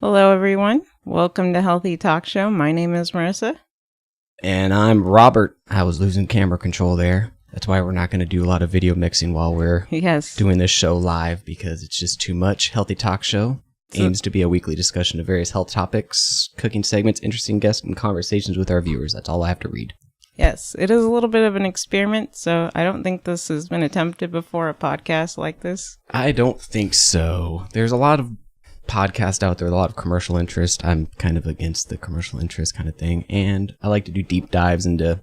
Hello, everyone. Welcome to Healthy Talk Show. My name is Marissa. And I'm Robert. I was losing camera control there. That's why we're not going to do a lot of video mixing while we're doing this show live, because it's just too much. Healthy Talk Show aims to be a weekly discussion of various health topics, cooking segments, interesting guests, and conversations with our viewers. That's all I have to read. Yes, it is a little bit of an experiment, so I don't think this has been attempted before, a podcast like this. I don't think so. There's a lot of podcasts out there, a lot of commercial interest. I'm kind of against the commercial interest kind of thing, and I like to do deep dives into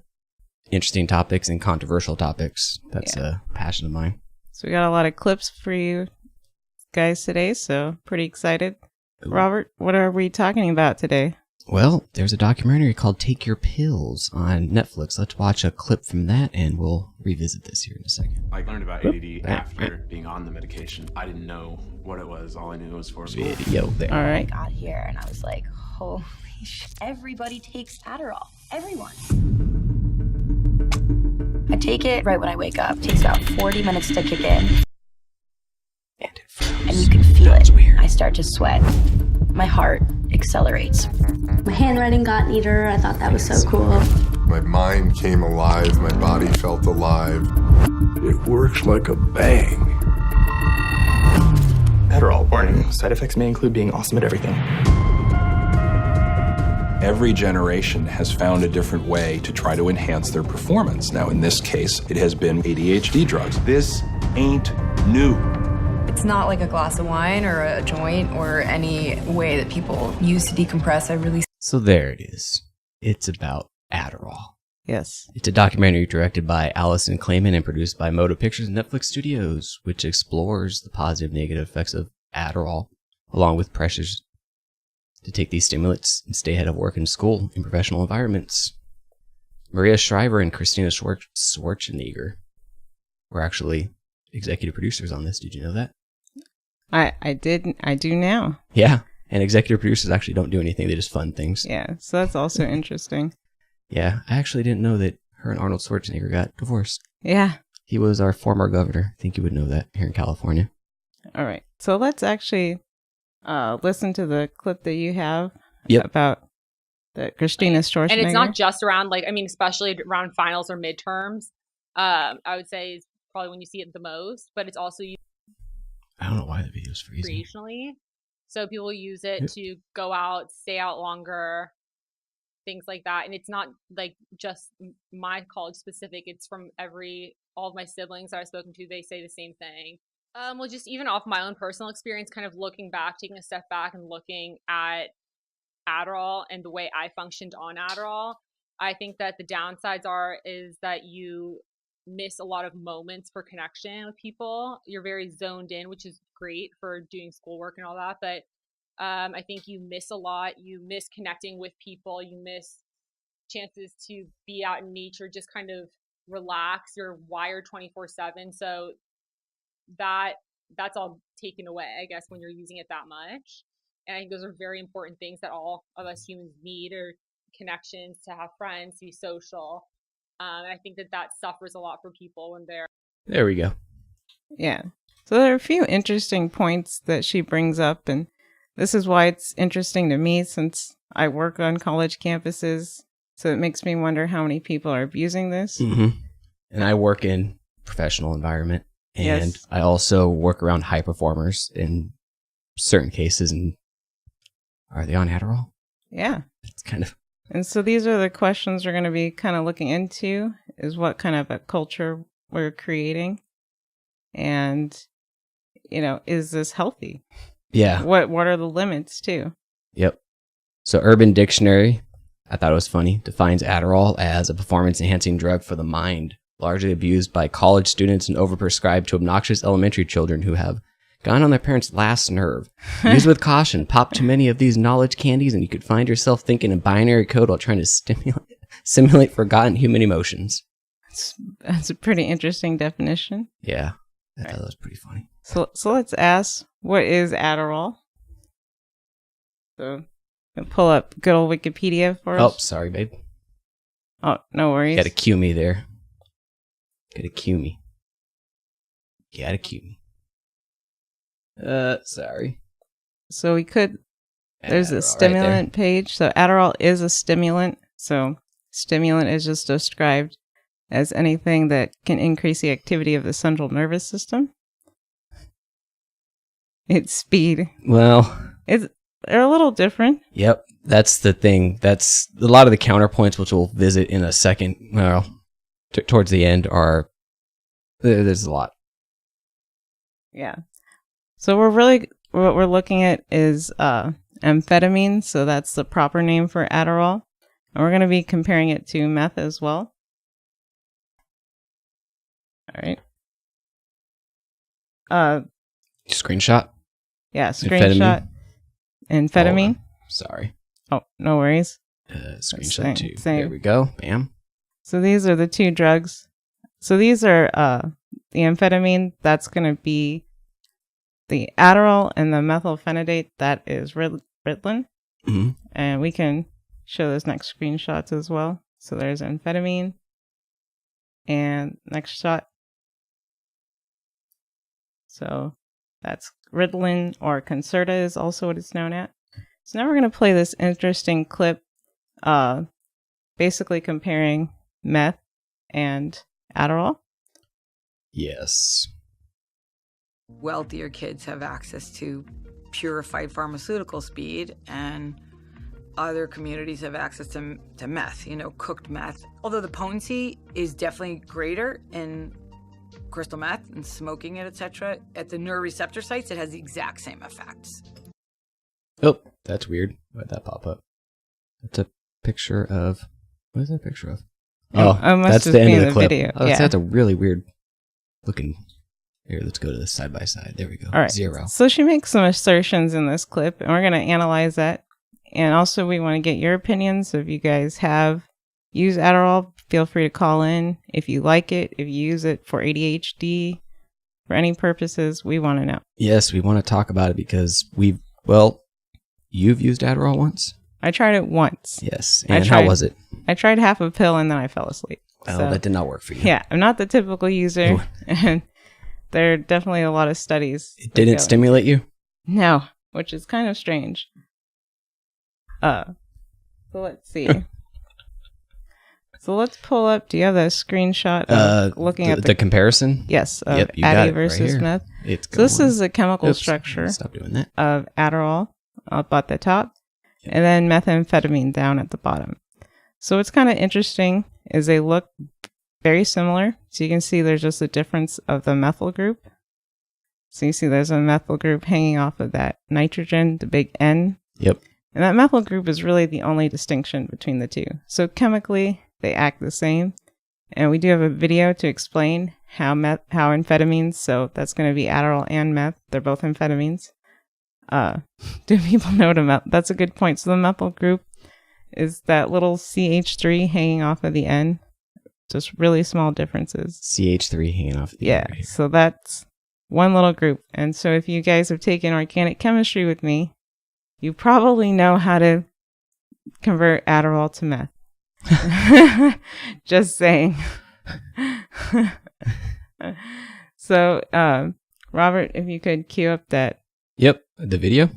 interesting topics and controversial topics. That's a passion of mine. So we got a lot of clips for you guys today, so pretty excited. Ooh. Robert, what are we talking about today? Well, there's a documentary called Take Your Pills on Netflix. Let's watch a clip from that, and we'll revisit this here in a second. I learned about ADD after being on the medication. I didn't know what it was. All I knew was for school. Video there. All right. I got here, and I was like, holy shit. Everybody takes Adderall. Everyone. I take it right when I wake up. It takes about 40 minutes to kick in. And it froze. And you can feel it. Weird. I start to sweat. My heart accelerates. My handwriting got neater. I thought that was so cool. My mind came alive. My body felt alive. It works like a bang. Adderall warning. Side effects may include being awesome at everything. Every generation has found a different way to try to enhance their performance. Now, in this case, it has been ADHD drugs. This ain't new. It's not like a glass of wine or a joint or any way that people use to decompress. So there it is. It's about Adderall. Yes. It's a documentary directed by Allison Clayman and produced by Moto Pictures and Netflix Studios, which explores the positive and negative effects of Adderall, along with pressures to take these stimulants and stay ahead of work and school in professional environments. Maria Shriver and Christina Schwarzenegger were actually executive producers on this. Did you know that? I do now. Yeah, and executive producers actually don't do anything. They just fund things. Yeah, so that's also interesting. Yeah, I actually didn't know that her and Arnold Schwarzenegger got divorced. Yeah. He was our former governor. I think you would know that here in California. All right, so let's actually listen to the clip that you have about the Christina Schwarzenegger. And it's not just around, especially around finals or midterms. I would say is probably when you see it the most, but it's also used I don't know why the video's freezing. Recreationally. So people use it to go out, stay out longer, things like that. And it's not like just my college specific. It's from all of my siblings that I've spoken to. They say the same thing. Well, just even off my own personal experience, kind of looking back, taking a step back and looking at Adderall and the way I functioned on Adderall, I think that the downsides is that you miss a lot of moments for connection with people. You're very zoned in, which is great for doing schoolwork and all that. But I think you miss a lot. You miss connecting with people. You miss chances to be out in nature, just kind of relax. You're wired 24/7. So that's all taken away, I guess, when you're using it that much. And I think those are very important things that all of us humans need, or connections, to have friends, to be social. I think that suffers a lot for people when they're... There we go. Yeah. So there are a few interesting points that she brings up, and this is why it's interesting to me, since I work on college campuses. So it makes me wonder how many people are abusing this. Mm-hmm. And I work in professional environment, and I also work around high performers in certain cases. And are they on Adderall? Yeah. It's kind of... And so these are the questions we're going to be kind of looking into, is what kind of a culture we're creating. And, is this healthy? Yeah. What are the limits too? Yep. So Urban Dictionary, I thought it was funny, defines Adderall as a performance-enhancing drug for the mind, largely abused by college students and overprescribed to obnoxious elementary children who have gone on their parents' last nerve. Use with caution. Pop too many of these knowledge candies and you could find yourself thinking in binary code while trying to simulate forgotten human emotions. That's a pretty interesting definition. Yeah, I thought that was pretty funny. So let's ask, what is Adderall? So pull up good old Wikipedia for us. Oh, sorry, babe. Oh, no worries. Gotta cue me there. Gotta cue me. Sorry. So we could There's a stimulant page. So Adderall is a stimulant. So stimulant is just described as anything that can increase the activity of the central nervous system. Its speed. Well, they're a little different. Yep, that's the thing. That's a lot of the counterpoints, which we'll visit in a second. Well, towards the end are there's a lot. Yeah. So what we're looking at is amphetamine. So that's the proper name for Adderall, and we're going to be comparing it to meth as well. All right. Screenshot. Yeah, screenshot. Amphetamine. Oh, sorry. Oh, no worries. Screenshot too. There we go. Bam. So these are the two drugs. So these are the amphetamine. That's going to be the Adderall, and the methylphenidate. That is Ritalin. Mm-hmm. And we can show those next screenshots as well. So there's amphetamine. And next shot. So that's Ritalin, or Concerta is also what it's known at. So now we're going to play this interesting clip, basically comparing meth and Adderall. Yes. Wealthier kids have access to purified pharmaceutical speed, and other communities have access to meth, cooked meth. Although the potency is definitely greater in crystal meth and smoking it, etc., at the neuroreceptor sites, it has the exact same effects. Oh, that's weird. Why'd that pop up? That's a picture of... What is that a picture of? Oh, that's the end of the clip. Video. Oh, that's a really weird looking... Here, let's go to the side by side. There we go. All right. 0. So she makes some assertions in this clip, and we're going to analyze that. And also, we want to get your opinions. So if you guys have used Adderall, feel free to call in. If you like it, if you use it for ADHD, for any purposes, we want to know. Yes, we want to talk about it because you've used Adderall once? I tried it once. Yes. And how was it? I tried half a pill and then I fell asleep. Oh, that did not work for you. Yeah, I'm not the typical user. And there are definitely a lot of studies. It didn't stimulate you? No, which is kind of strange. So let's see. So let's pull up. Do you have a screenshot of looking at the comparison? Yes, of Addy versus meth. So this is the chemical structure stop doing that. Of Adderall up at the top, and then methamphetamine down at the bottom. So what's kind of interesting is they look very similar. So you can see there's just a difference of the methyl group. So you see there's a methyl group hanging off of that nitrogen, the big N. Yep. And that methyl group is really the only distinction between the two. So chemically, they act the same. And we do have a video to explain how amphetamines, so that's going to be Adderall and meth. They're both amphetamines. Do people know what a meth? That's a good point. So the methyl group is that little CH3 hanging off of the N. Just really small differences. CH3 hanging off the N. Yeah, so that's one little group. And so if you guys have taken organic chemistry with me, you probably know how to convert Adderall to meth. Just saying. So, Robert, if you could cue up that. Yep, the video.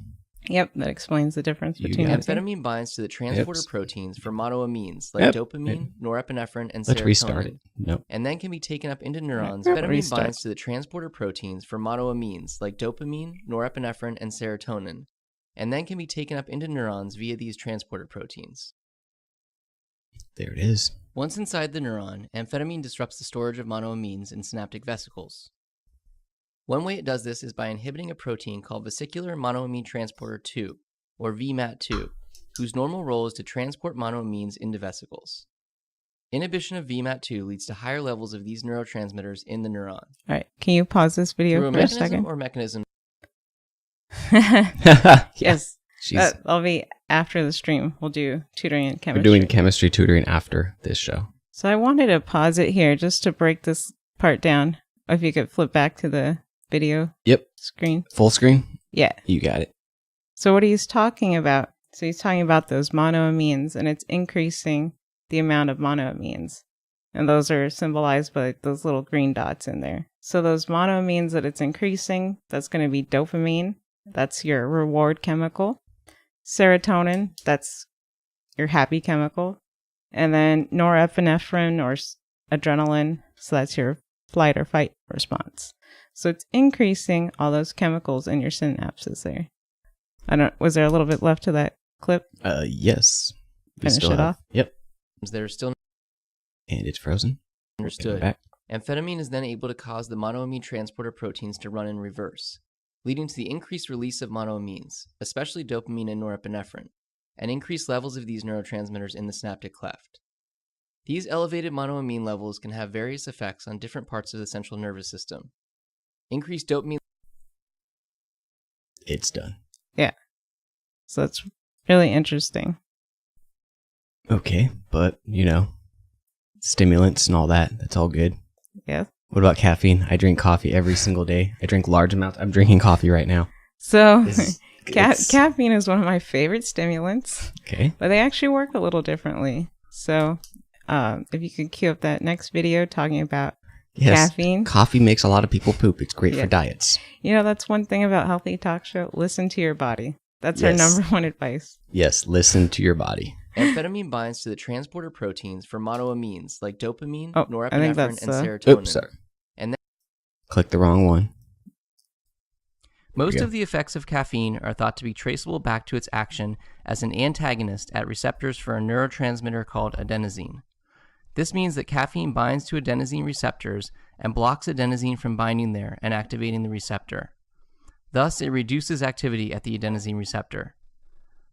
Yep, that explains the difference between the two. Amphetamine binds to the transporter proteins for monoamines like dopamine, norepinephrine, and serotonin. Let's restart it. Nope. And then can be taken up into neurons. Amphetamine binds to the transporter proteins for monoamines like dopamine, norepinephrine, and serotonin. And then can be taken up into neurons via these transporter proteins. There it is. Once inside the neuron, amphetamine disrupts the storage of monoamines in synaptic vesicles. One way it does this is by inhibiting a protein called vesicular monoamine transporter 2, or VMAT2, whose normal role is to transport monoamines into vesicles. Inhibition of VMAT2 leads to higher levels of these neurotransmitters in the neuron. All right, can you pause this video for a second? Or mechanism? Yes. I'll be after the stream. We'll do tutoring in chemistry. We're doing chemistry tutoring after this show. So I wanted to pause it here just to break this part down. If you could flip back to the video screen. Full screen? Yeah. You got it. So what he's talking about, he's talking about those monoamines, and it's increasing the amount of monoamines. And those are symbolized by those little green dots in there. So those monoamines that it's increasing, that's going to be dopamine. That's your reward chemical. serotonin, that's your happy chemical, and then norepinephrine or adrenaline, so that's your flight or fight response. So it's increasing all those chemicals in your synapses there. Was there a little bit left to that clip? Yes. Finish it off? Yep. There's still And it's frozen. understood. Back. Amphetamine is then able to cause the monoamine transporter proteins to run in reverse, leading to the increased release of monoamines, especially dopamine and norepinephrine, and increased levels of these neurotransmitters in the synaptic cleft. These elevated monoamine levels can have various effects on different parts of the central nervous system. Increased dopamine. It's done. Yeah. So it's really interesting. Okay, but, stimulants and all that, that's all good. Yeah. What about caffeine? I drink coffee every single day. I drink large amounts. I'm drinking coffee right now. So caffeine is one of my favorite stimulants. Okay. But they actually work a little differently. So if you could cue up that next video talking about caffeine. Coffee makes a lot of people poop. It's great for diets. That's one thing about Healthy Talk Show. Listen to your body. That's our number one advice. Yes, listen to your body. Amphetamine binds to the transporter proteins for monoamines like dopamine, I think norepinephrine, and serotonin. Oops, sorry. And Click the wrong one. most of the effects of caffeine are thought to be traceable back to its action as an antagonist at receptors for a neurotransmitter called adenosine. This means that caffeine binds to adenosine receptors and blocks adenosine from binding there and activating the receptor. Thus, it reduces activity at the adenosine receptor.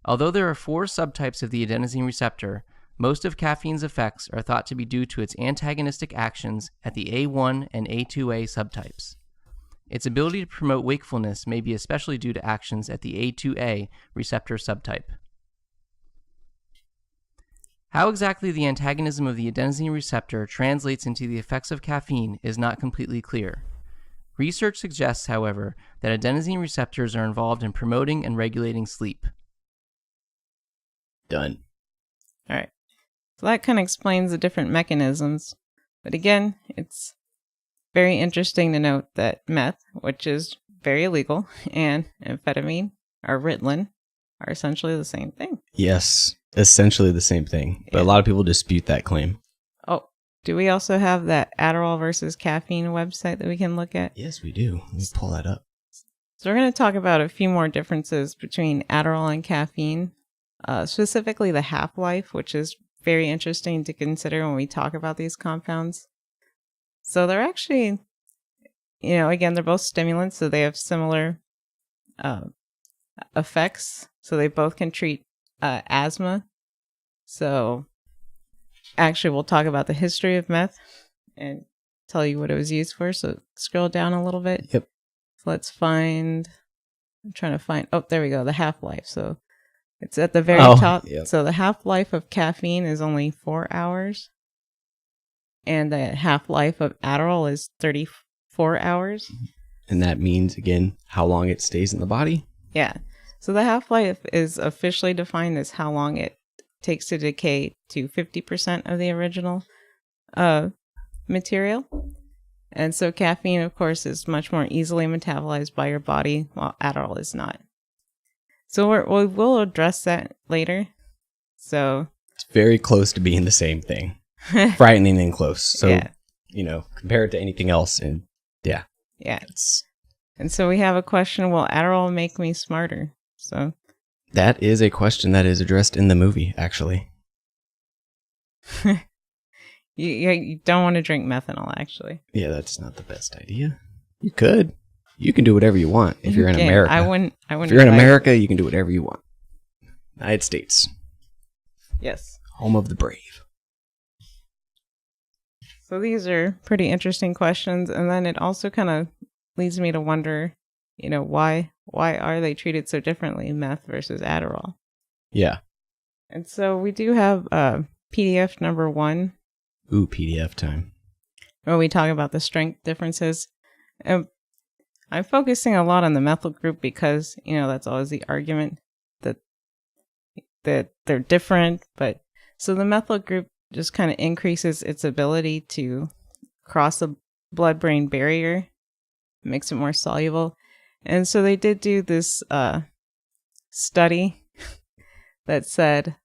Although there are 4 subtypes of the adenosine receptor, most of caffeine's effects are thought to be due to its antagonistic actions at the A1 and A2A subtypes. Its ability to promote wakefulness may be especially due to actions at the A2A receptor subtype. How exactly the antagonism of the adenosine receptor translates into the effects of caffeine is not completely clear. Research suggests, however, that adenosine receptors are involved in promoting and regulating sleep. Done. All right. So that kind of explains the different mechanisms. But again, it's very interesting to note that meth, which is very illegal, and amphetamine or Ritalin are essentially the same thing. Yes, essentially the same thing. But a lot of people dispute that claim. Oh, do we also have that Adderall versus caffeine website that we can look at? Yes, we do. Let me pull that up. So we're going to talk about a few more differences between Adderall and caffeine. Specifically the half-life, which is very interesting to consider when we talk about these compounds. So they're actually, again, they're both stimulants, so they have similar effects. So they both can treat asthma. So actually, we'll talk about the history of meth and tell you what it was used for. So scroll down a little bit. Yep. So let's find, I'm trying to find, oh, there we go, the half-life. So it's at the very top. Yep. So the half-life of caffeine is only 4 hours. And the half-life of Adderall is 34 hours. And that means, again, how long it stays in the body? Yeah. So the half-life is officially defined as how long it takes to decay to 50% of the original material. And so caffeine, of course, is much more easily metabolized by your body, while Adderall is not. So we will address that later. So it's very close to being the same thing. Frightening and close. So, compare it to anything else. And yeah. And so we have a question, will Adderall make me smarter? So that is a question that is addressed in the movie, actually. You don't want to drink methanol, actually. Yeah, that's not the best idea. You could. You can do whatever you want if you're in America. I wouldn't. If you're in America, you can do whatever you want. United States. Yes. Home of the brave. So these are pretty interesting questions. And then it also kind of leads me to wonder, why are they treated so differently, meth versus Adderall? Yeah. And so we do have PDF number 1. Ooh, PDF time. Where we talk about the strength differences. I'm focusing a lot on the methyl group because, that's always the argument that they're different. But so the methyl group just kind of increases its ability to cross the blood-brain barrier, makes it more soluble. And so they did do this study that said,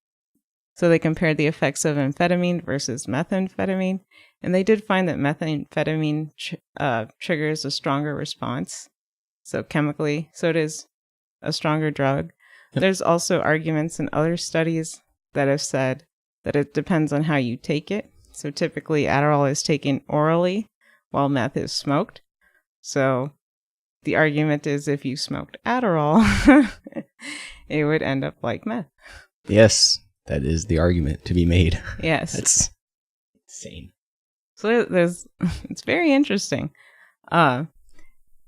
so they compared the effects of amphetamine versus methamphetamine, and they did find that methamphetamine triggers a stronger response. So chemically, so it is a stronger drug. Yep. There's also arguments in other studies that have said that it depends on how you take it. So typically Adderall is taken orally while meth is smoked. So the argument is if you smoked Adderall, it would end up like meth. Yes, that is the argument to be made. Yes. That's insane. So it's very interesting.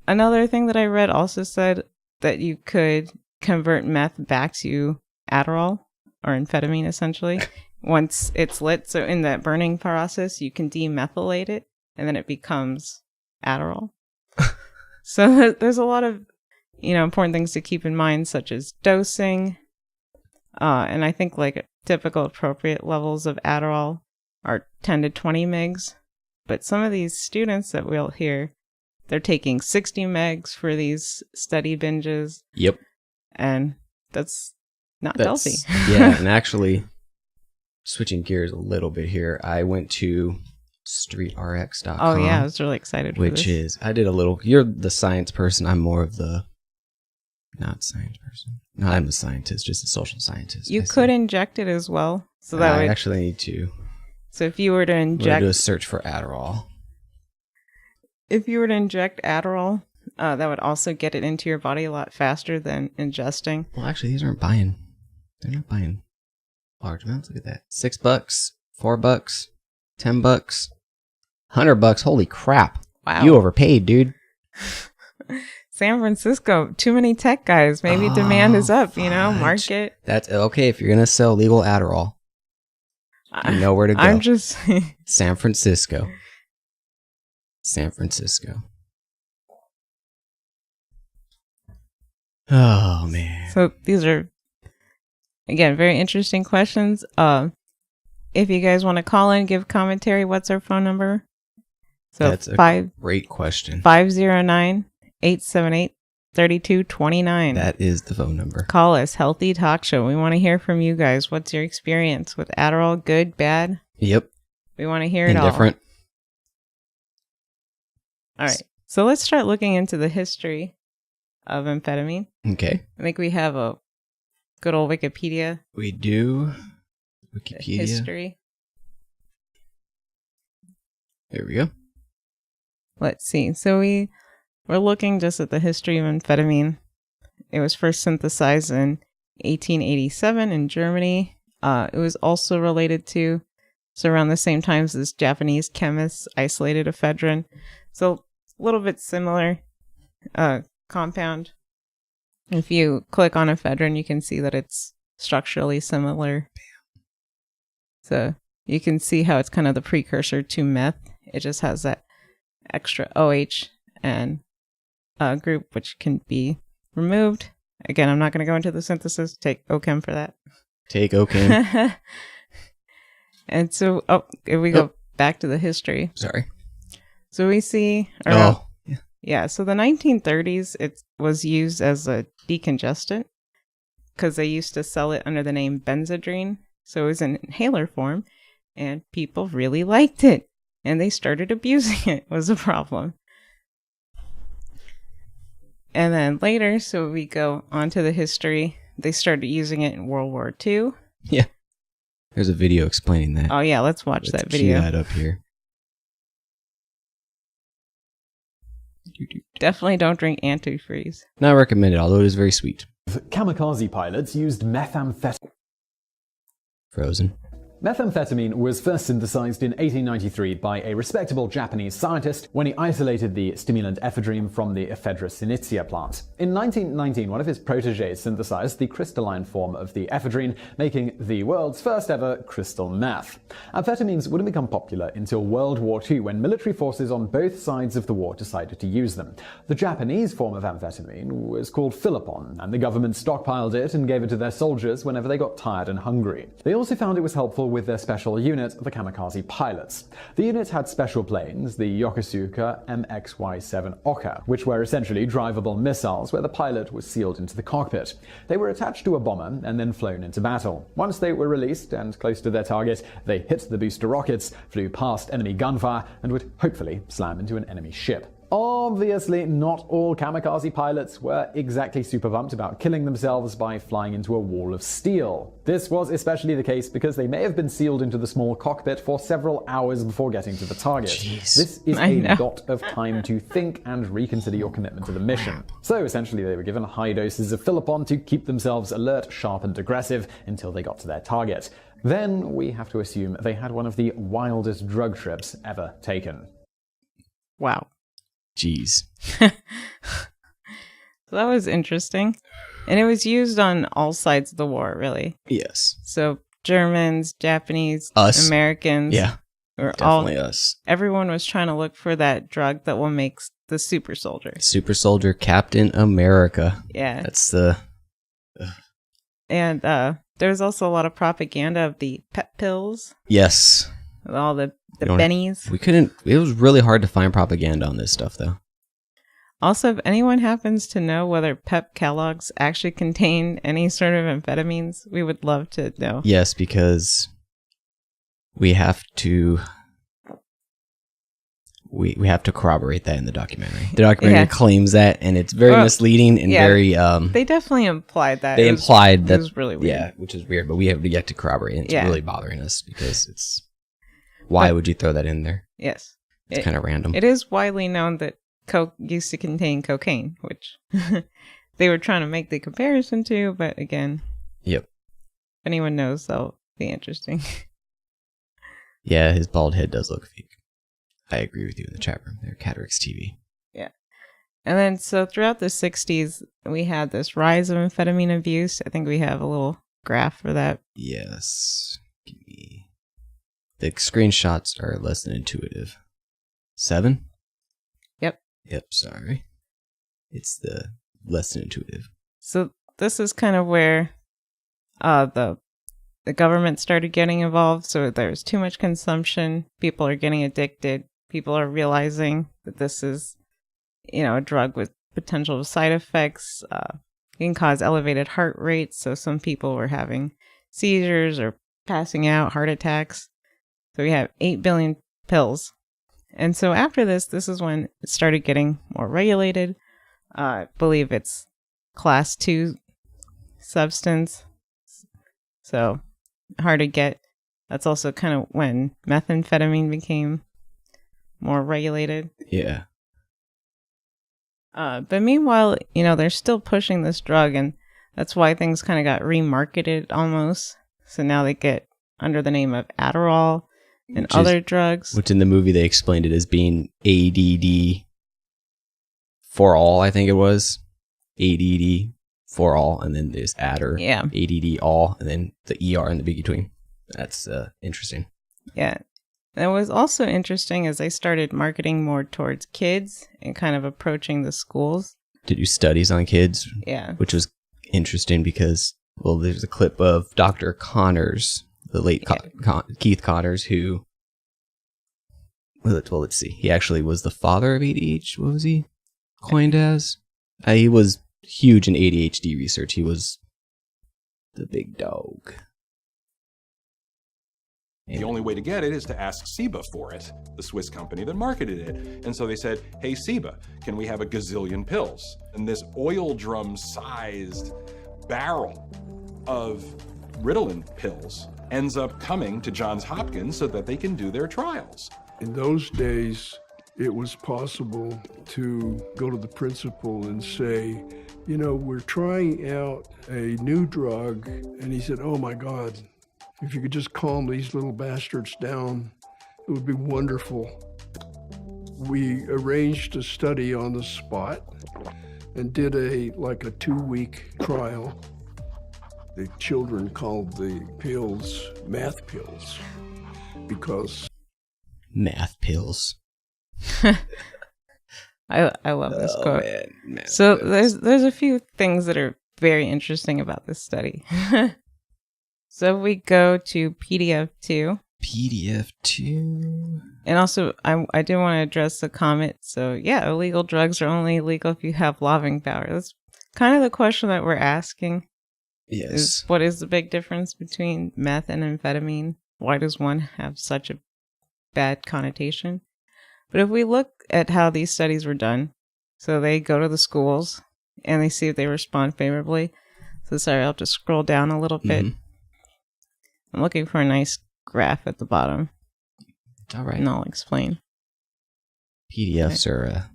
Another thing that I read also said that you could convert meth back to Adderall or amphetamine essentially once it's lit. So in that burning process, you can demethylate it and then it becomes Adderall. So there's a lot of, important things to keep in mind, such as dosing. And I think like typical appropriate levels of Adderall are 10 to 20 megs. But some of these students that we'll hear, they're taking 60 megs for these study binges. Yep. And that's not healthy. Yeah, and actually, switching gears a little bit here, I went to streetrx.com. Oh, yeah, I was really excited for this. I did a little, you're the science person, I'm more of the not science person. No, I'm a scientist, just a social scientist. You could inject it as well. So that I actually need to. So if you were to inject... do a search for Adderall. If you were to inject Adderall, that would also get it into your body a lot faster than ingesting. Well, actually, these aren't buying. They're not buying large amounts. Look at that. $6, $4, $10, $100. Holy crap. Wow. You overpaid, dude. San Francisco, too many tech guys. Maybe demand is up, market. That's okay if you're going to sell legal Adderall. You know where to go. I'm just... San Francisco. San Francisco. Oh, man. So these are, again, very interesting questions. If you guys want to call in, give commentary, what's our phone number? So that's a great question. 509-878-3229. That is the phone number. Call us, Healthy Talk Show. We want to hear from you guys. What's your experience with Adderall? Good, bad? Yep. We want to hear it all. Indifferent. All right. So let's start looking into the history of amphetamine. Okay. I think we have a good old Wikipedia. We do. Wikipedia. History. There we go. Let's see. So we're looking just at the history of amphetamine. It was first synthesized in 1887 in Germany. It was also related to, so around the same time as this Japanese chemists isolated ephedrine. So a little bit similar compound. If you click on ephedrine, you can see that it's structurally similar. So you can see how it's kind of the precursor to meth. It just has that extra OH and group, which can be removed. Again, I'm not going to go into the synthesis. Take OChem for that. Take OChem. And so, if we go back to the history. Sorry. So we see... Yeah, so the 1930s, it was used as a decongestant because they used to sell it under the name Benzedrine. So it was an inhaler form, and people really liked it, and they started abusing it was a problem. And then later, so we go on to the history, they started using it in World War II. Yeah. There's a video explaining that. Oh, yeah, let's watch that video. Let's cue that up here. Definitely don't drink antifreeze. Not recommended, although it is very sweet. Kamikaze pilots used methamphetamine. Frozen. Methamphetamine was first synthesized in 1893 by a respectable Japanese scientist when he isolated the stimulant ephedrine from the Ephedra synestia plant. In 1919, one of his protégés synthesized the crystalline form of the ephedrine, making the world's first ever crystal meth. Amphetamines wouldn't become popular until World War II, when military forces on both sides of the war decided to use them. The Japanese form of amphetamine was called Philopon, and the government stockpiled it and gave it to their soldiers whenever they got tired and hungry. They also found it was helpful with their special unit, the Kamikaze Pilots. The unit had special planes, the Yokosuka MXY-7 Oka, which were essentially drivable missiles where the pilot was sealed into the cockpit. They were attached to a bomber and then flown into battle. Once they were released and close to their target, they hit the booster rockets, flew past enemy gunfire, and would hopefully slam into an enemy ship. Obviously, not all kamikaze pilots were exactly super pumped about killing themselves by flying into a wall of steel. This was especially the case because they may have been sealed into the small cockpit for several hours before getting to the target. Jeez. This is a lot of time to think and reconsider your commitment to the mission. So essentially, they were given high doses of Philippon to keep themselves alert, sharp, and aggressive until they got to their target. Then we have to assume they had one of the wildest drug trips ever taken. Wow. Jeez. So that was interesting. And it was used on all sides of the war, really. Yes. So Germans, Japanese, us. Americans. Yeah. Definitely us. Everyone was trying to look for that drug that will make the super soldier. Super soldier Captain America. Yeah. That's the... And there was also a lot of propaganda of the pep pills. Yes. With all the bennies. It was really hard to find propaganda on this stuff, though. Also, if anyone happens to know whether Pep Kellogg's actually contain any sort of amphetamines, we would love to know. Yes, because we have to we have to corroborate that in the documentary. The documentary claims that, and it's very misleading and very... they definitely implied that. They implied that... It was really weird. Yeah, which is weird, but we have yet to corroborate it. It's really bothering us because it's... Why would you throw that in there? Yes. It's kind of random. It is widely known that Coke used to contain cocaine, which they were trying to make the comparison to, but again... Yep. If anyone knows, that'll be interesting. Yeah, his bald head does look fake. I agree with you in the chat room there, Catarix TV. Yeah. And then, so throughout the 60s, we had this rise of amphetamine abuse. I think we have a little graph for that. Yes. Give me... The screenshots are less than intuitive. 7? Yep. Yep, sorry. It's the less than intuitive. So this is kind of where the government started getting involved. So there's too much consumption. People are getting addicted. People are realizing that this is, a drug with potential side effects. It can cause elevated heart rates. So some people were having seizures or passing out, heart attacks. So we have 8 billion pills. And so after this is when it started getting more regulated. I believe it's class 2 substance. So hard to get. That's also kind of when methamphetamine became more regulated. Yeah. But meanwhile, they're still pushing this drug, and that's why things kind of got remarketed almost. So now they get under the name of Adderall and other drugs. Which in the movie they explained it as being ADD for all, I think it was. ADD for all, and then there's Adder. Yeah. ADD all, and then the ER in the between. That's interesting. Yeah. And what was also interesting is they started marketing more towards kids and kind of approaching the schools. To do studies on kids. Yeah. Which was interesting because, well, there's a clip of Dr. Connors, the late Keith Connors, who, well, let's see. He actually was the father of ADHD. What was he coined as? He was huge in ADHD research. He was the big dog. The only way to get it is to ask SIBA for it, the Swiss company that marketed it. And so they said, hey, SIBA, can we have a gazillion pills? And this oil drum-sized barrel of Ritalin pills ends up coming to Johns Hopkins so that they can do their trials. In those days, it was possible to go to the principal and say, we're trying out a new drug. And he said, oh my God, if you could just calm these little bastards down, it would be wonderful. We arranged a study on the spot and did a 2-week trial. The children called the pills math pills because... Math pills. I love this quote. Man. So there's a few things that are very interesting about this study. So we go to PDF2. PDF2. And also, I do want to address the comment. So, yeah, illegal drugs are only illegal if you have loving power. That's kind of the question that we're asking. Yes. What is the big difference between meth and amphetamine? Why does one have such a bad connotation? But if we look at how these studies were done, so they go to the schools and they see if they respond favorably. So sorry, I'll just scroll down a little bit. I'm looking for a nice graph at the bottom. It's all right. And I'll explain. PDFs are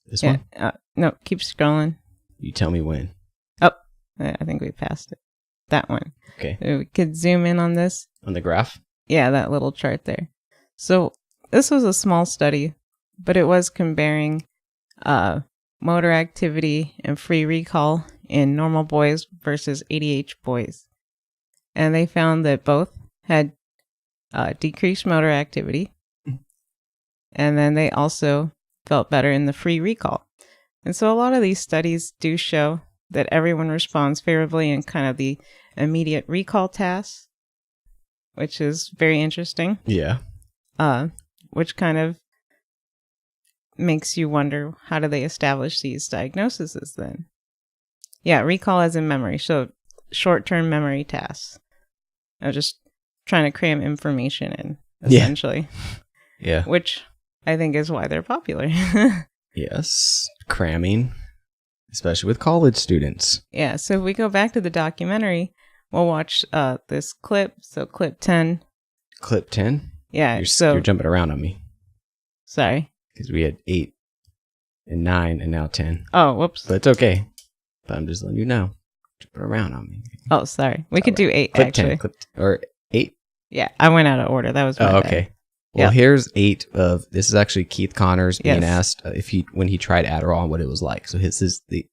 this Yeah, one? no, keep scrolling. You tell me when. Oh, I think we passed it. That one. Okay. We could zoom in on this. On the graph? Yeah, that little chart there. So this was a small study, but it was comparing motor activity and free recall in normal boys versus ADHD boys. And they found that both had decreased motor activity. And then they also felt better in the free recall. And so a lot of these studies do show that everyone responds favorably in kind of the immediate recall tasks, which is very interesting. Yeah. Which kind of makes you wonder, how do they establish these diagnoses then? Yeah, recall as in memory. So short-term memory tasks. I was just trying to cram information in, essentially. Yeah. Which I think is why they're popular. Yes. Cramming. Especially with college students. Yeah, so if we go back to the documentary, we'll watch this clip. So clip 10. Clip 10? Yeah, You're jumping around on me. Sorry. Because we had 8 and 9 and now 10. Oh, whoops. But it's okay. But I'm just letting you know. Jumping around on me. Oh, sorry. We could do 8, clip actually. 10, or 8? Yeah, I went out of order. That was my bad. Okay. Well, here's 8 of, this is actually Keith Connors being asked when he tried Adderall and what it was like. So this is the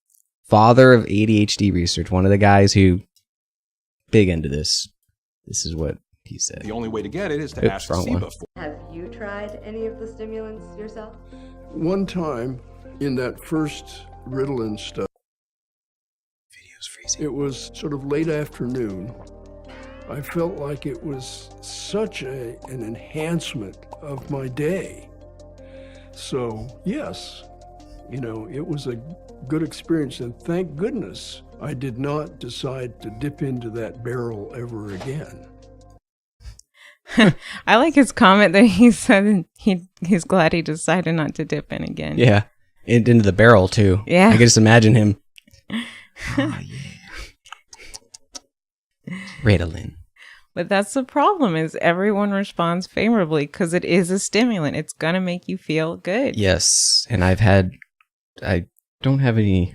father of ADHD research, one of the guys who big into this. This is what he said. The only way to get it is to ask SIBA for it. Have you tried any of the stimulants yourself? One time in that first Ritalin study, it was sort of late afternoon. I felt like it was such an enhancement of my day. So, yes, it was a good experience, and thank goodness I did not decide to dip into that barrel ever again. I like his comment that he said he's glad he decided not to dip in again. Yeah, into the barrel too. Yeah. I can just imagine him. Oh, yeah. Ritalin. But that's the problem, is everyone responds favorably because it is a stimulant. It's going to make you feel good. Yes, and I don't have any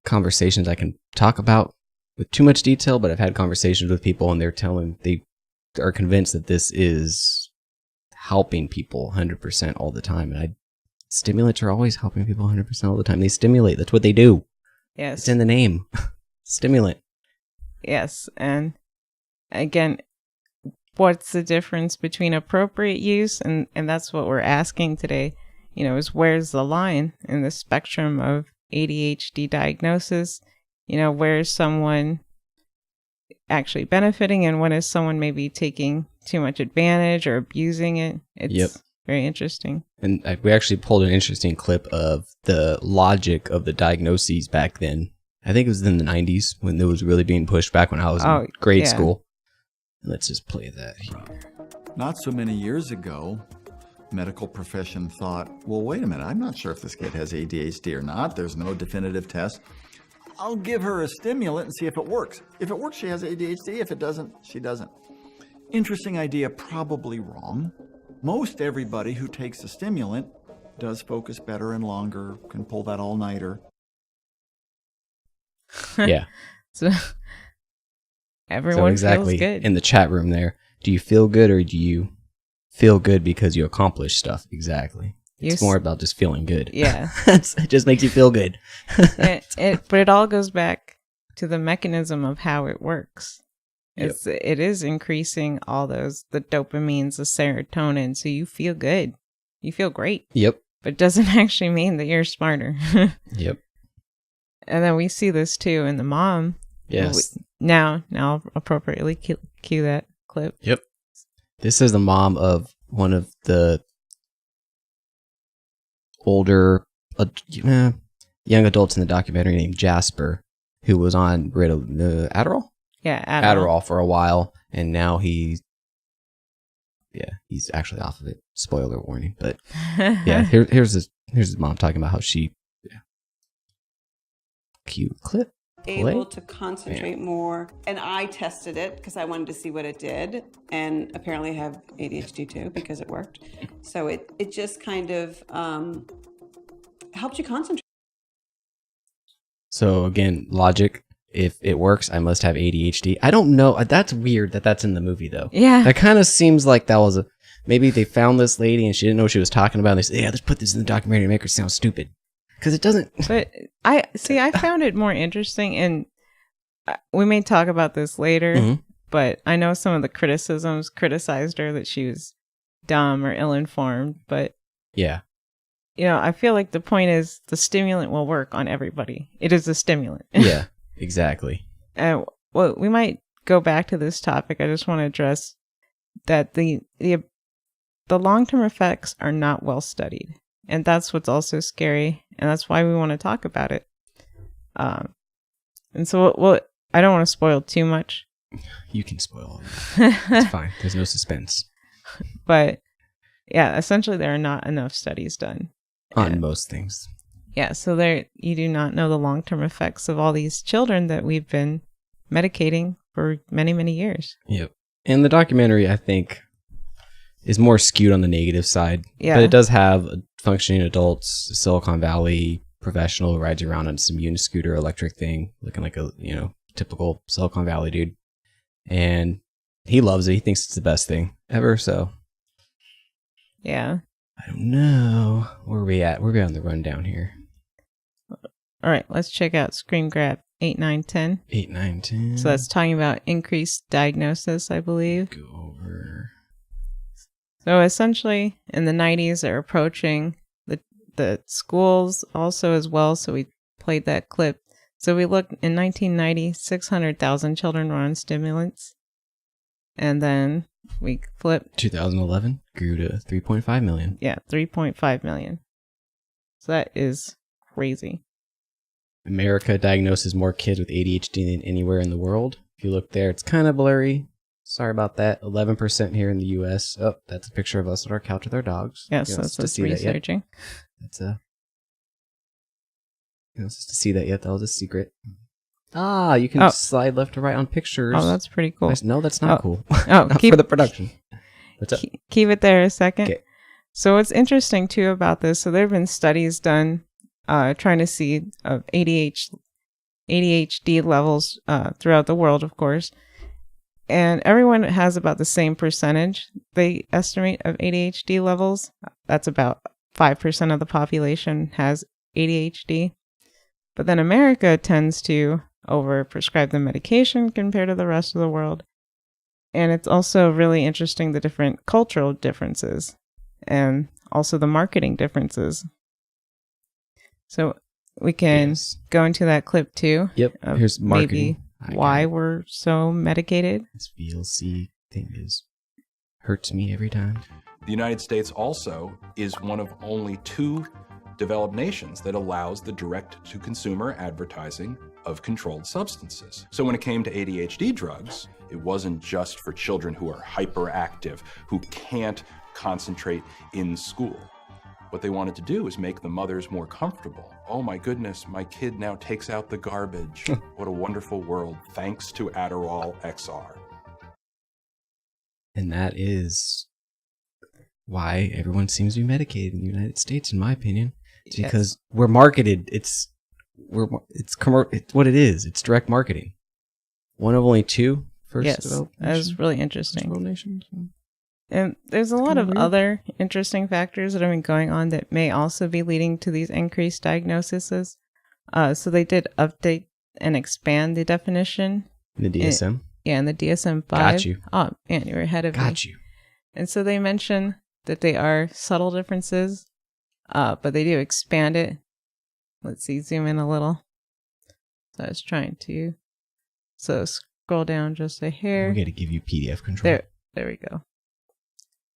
conversations I can talk about with too much detail, but I've had conversations with people and they are convinced that this is helping people 100% all the time. And stimulants are always helping people 100% all the time. They stimulate. That's what they do. Yes. It's in the name. Stimulant. Yes. And again, what's the difference between appropriate use? And that's what we're asking today, is where's the line in the spectrum of ADHD diagnosis? Where is someone actually benefiting and when is someone maybe taking too much advantage or abusing it? It's very interesting. And we actually pulled an interesting clip of the logic of the diagnoses back then. I think it was in the 90s when it was really being pushed back when I was in grade school. Let's just play that here. Not so many years ago, medical profession thought, well, wait a minute, I'm not sure if this kid has ADHD or not. There's no definitive test. I'll give her a stimulant and see if it works. If it works, she has ADHD. If it doesn't, she doesn't. Interesting idea, probably wrong. Most everybody who takes a stimulant does focus better and longer, can pull that all-nighter. Yeah. So everyone exactly feels good. In the chat room there, do you feel good or do you feel good because you accomplish stuff? Exactly. It's more about just feeling good. Yeah. It just makes you feel good. But it all goes back to the mechanism of how it works. It is increasing all the dopamines, the serotonin, so you feel good. You feel great. Yep. But it doesn't actually mean that you're smarter. Yep. And then we see this too in the mom Yes. Now appropriately cue that clip. Yep. This is the mom of one of the older young adults in the documentary named Jasper, who was on Adderall? Yeah, Adderall for a while, and now he's actually off of it. Spoiler warning, but yeah, here's his mom talking about how she cute clip. Able to concentrate more, and I tested it because I wanted to see what it did, and apparently I have ADHD too because it worked. So it just kind of helped you concentrate. So again, logic. If it works, I must have ADHD. I don't know. That's weird that that's in the movie though. Yeah, that kind of seems like that was maybe they found this lady and she didn't know what she was talking about. And they said, "Yeah, let's put this in the documentary to make her sound stupid." Because it doesn't. But I found it more interesting, and we may talk about this later, but I know some of the criticisms criticized her that she was dumb or ill-informed, but yeah, I feel like the point is the stimulant will work on everybody. It is a stimulant. Yeah, exactly. And well, we might go back to this topic. I just want to address that the long-term effects are not well studied. And that's what's also scary, and that's why we want to talk about it. And so, I don't want to spoil too much. You can spoil all that. It's fine. There's no suspense. But, yeah, essentially there are not enough studies done. On most things. Yeah, so you do not know the long-term effects of all these children that we've been medicating for many, many years. Yep. And the documentary, I think, is more skewed on the negative side. Yeah. But it does have functioning adults, Silicon Valley professional who rides around on some uniscooter electric thing, looking like a, typical Silicon Valley dude. And he loves it. He thinks it's the best thing ever, so. Yeah. I don't know. Where are we at? We're on the rundown here. All right, let's check out Screen Grab 8, 9, 10. 8, 9, 10. So that's talking about increased diagnosis, I believe. Go over. So essentially, in the 90s, they're approaching the schools also as well. So we played that clip. So we looked in 1990, 600,000 children were on stimulants. And then we flipped. 2011 grew to 3.5 million. Yeah, 3.5 million. So that is crazy. America diagnoses more kids with ADHD than anywhere in the world. If you look there, it's kind of blurry. Sorry about that. 11% here in the U.S. Oh, that's a picture of us on our couch with our dogs. Yes, that's us researching. That's just to see that yet. That was a secret. Ah, you can slide left to right on pictures. Oh, that's pretty cool. No, that's not cool. Oh, not for the production. What's up? Keep it there a second. Okay. So what's interesting too about this, so there have been studies done trying to see ADHD levels throughout the world, of course. And everyone has about the same percentage, they estimate, of ADHD levels. That's about 5% of the population has ADHD. But then America tends to overprescribe the medication compared to the rest of the world. And it's also really interesting the different cultural differences and also the marketing differences. So we can go into that clip too. Yep. Here's marketing. Maybe why we're so medicated. This VLC thing hurts me every time. The United States also is one of only 2 developed nations that allows the direct-to-consumer advertising of controlled substances. So when it came to ADHD drugs, it wasn't just for children who are hyperactive, who can't concentrate in school. What they wanted to do is make the mothers more comfortable. Oh my goodness, my kid now takes out the garbage. What a wonderful world, thanks to Adderall XR. And that is why everyone seems to be medicated in the United States, in my opinion. It's because we're marketed. It's what it is. It's direct marketing. One of only 2 first developed nations. That is really interesting. First world nations. And there's a lot of other interesting factors that have been going on that may also be leading to these increased diagnoses. So they did update and expand the definition. In the DSM? In the DSM-5. Got you. Oh, man, you were ahead of me. Got you. And so they mention that they are subtle differences, but they do expand it. Let's see, zoom in a little. So I was trying to So scroll down just a hair. We got to give you PDF control. There we go.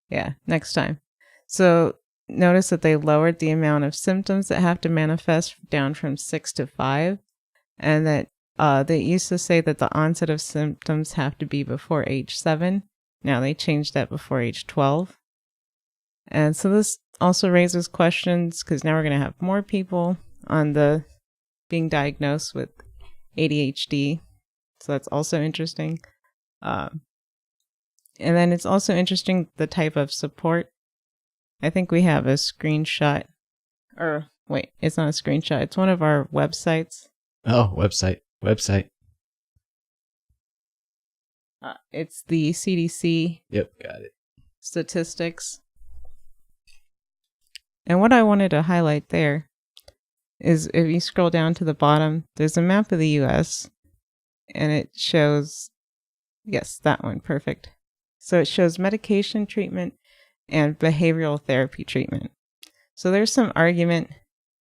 Yeah, next time. So notice that they lowered the amount of symptoms that have to manifest down from 6 to 5, and that they used to say that the onset of symptoms have to be before age 7. Now they changed that before age 12. And so this also raises questions because now we're going to have more people on the being diagnosed with ADHD. So that's also interesting. And then it's also interesting the type of support. I think we have a screenshot. Or wait, it's not a screenshot. It's one of our websites. Oh, website. It's the CDC. Yep, got it. Statistics. And what I wanted to highlight there is if you scroll down to the bottom, there's a map of the US and it shows, yes, that one, perfect. So it shows medication treatment and behavioral therapy treatment. So there's some argument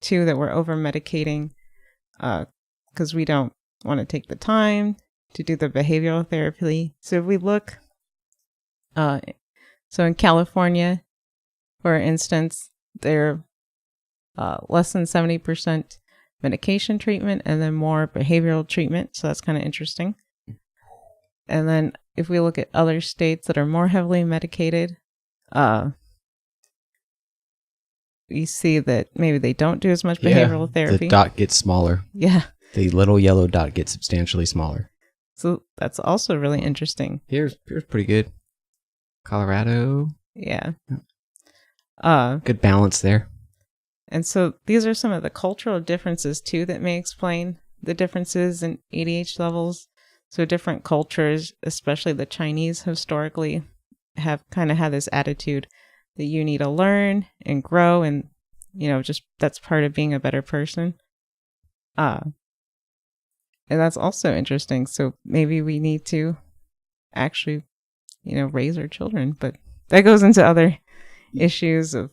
too that we're over medicating because we don't want to take the time to do the behavioral therapy. So if we look, so in California, for instance, they're less than 70% medication treatment and then more behavioral treatment. So that's kind of interesting. And then if we look at other states that are more heavily medicated, we see that maybe they don't do as much behavioral therapy. The dot gets smaller. Yeah. The little yellow dot gets substantially smaller. So that's also really interesting. Here's pretty good. Colorado. Yeah. Good balance there. And so these are some of the cultural differences too that may explain the differences in ADHD levels. So different cultures, especially the Chinese historically, have kind of had this attitude that you need to learn and grow and, you know, just that's part of being a better person. And that's also interesting. So maybe we need to actually, you know, raise our children, but that goes into other issues of,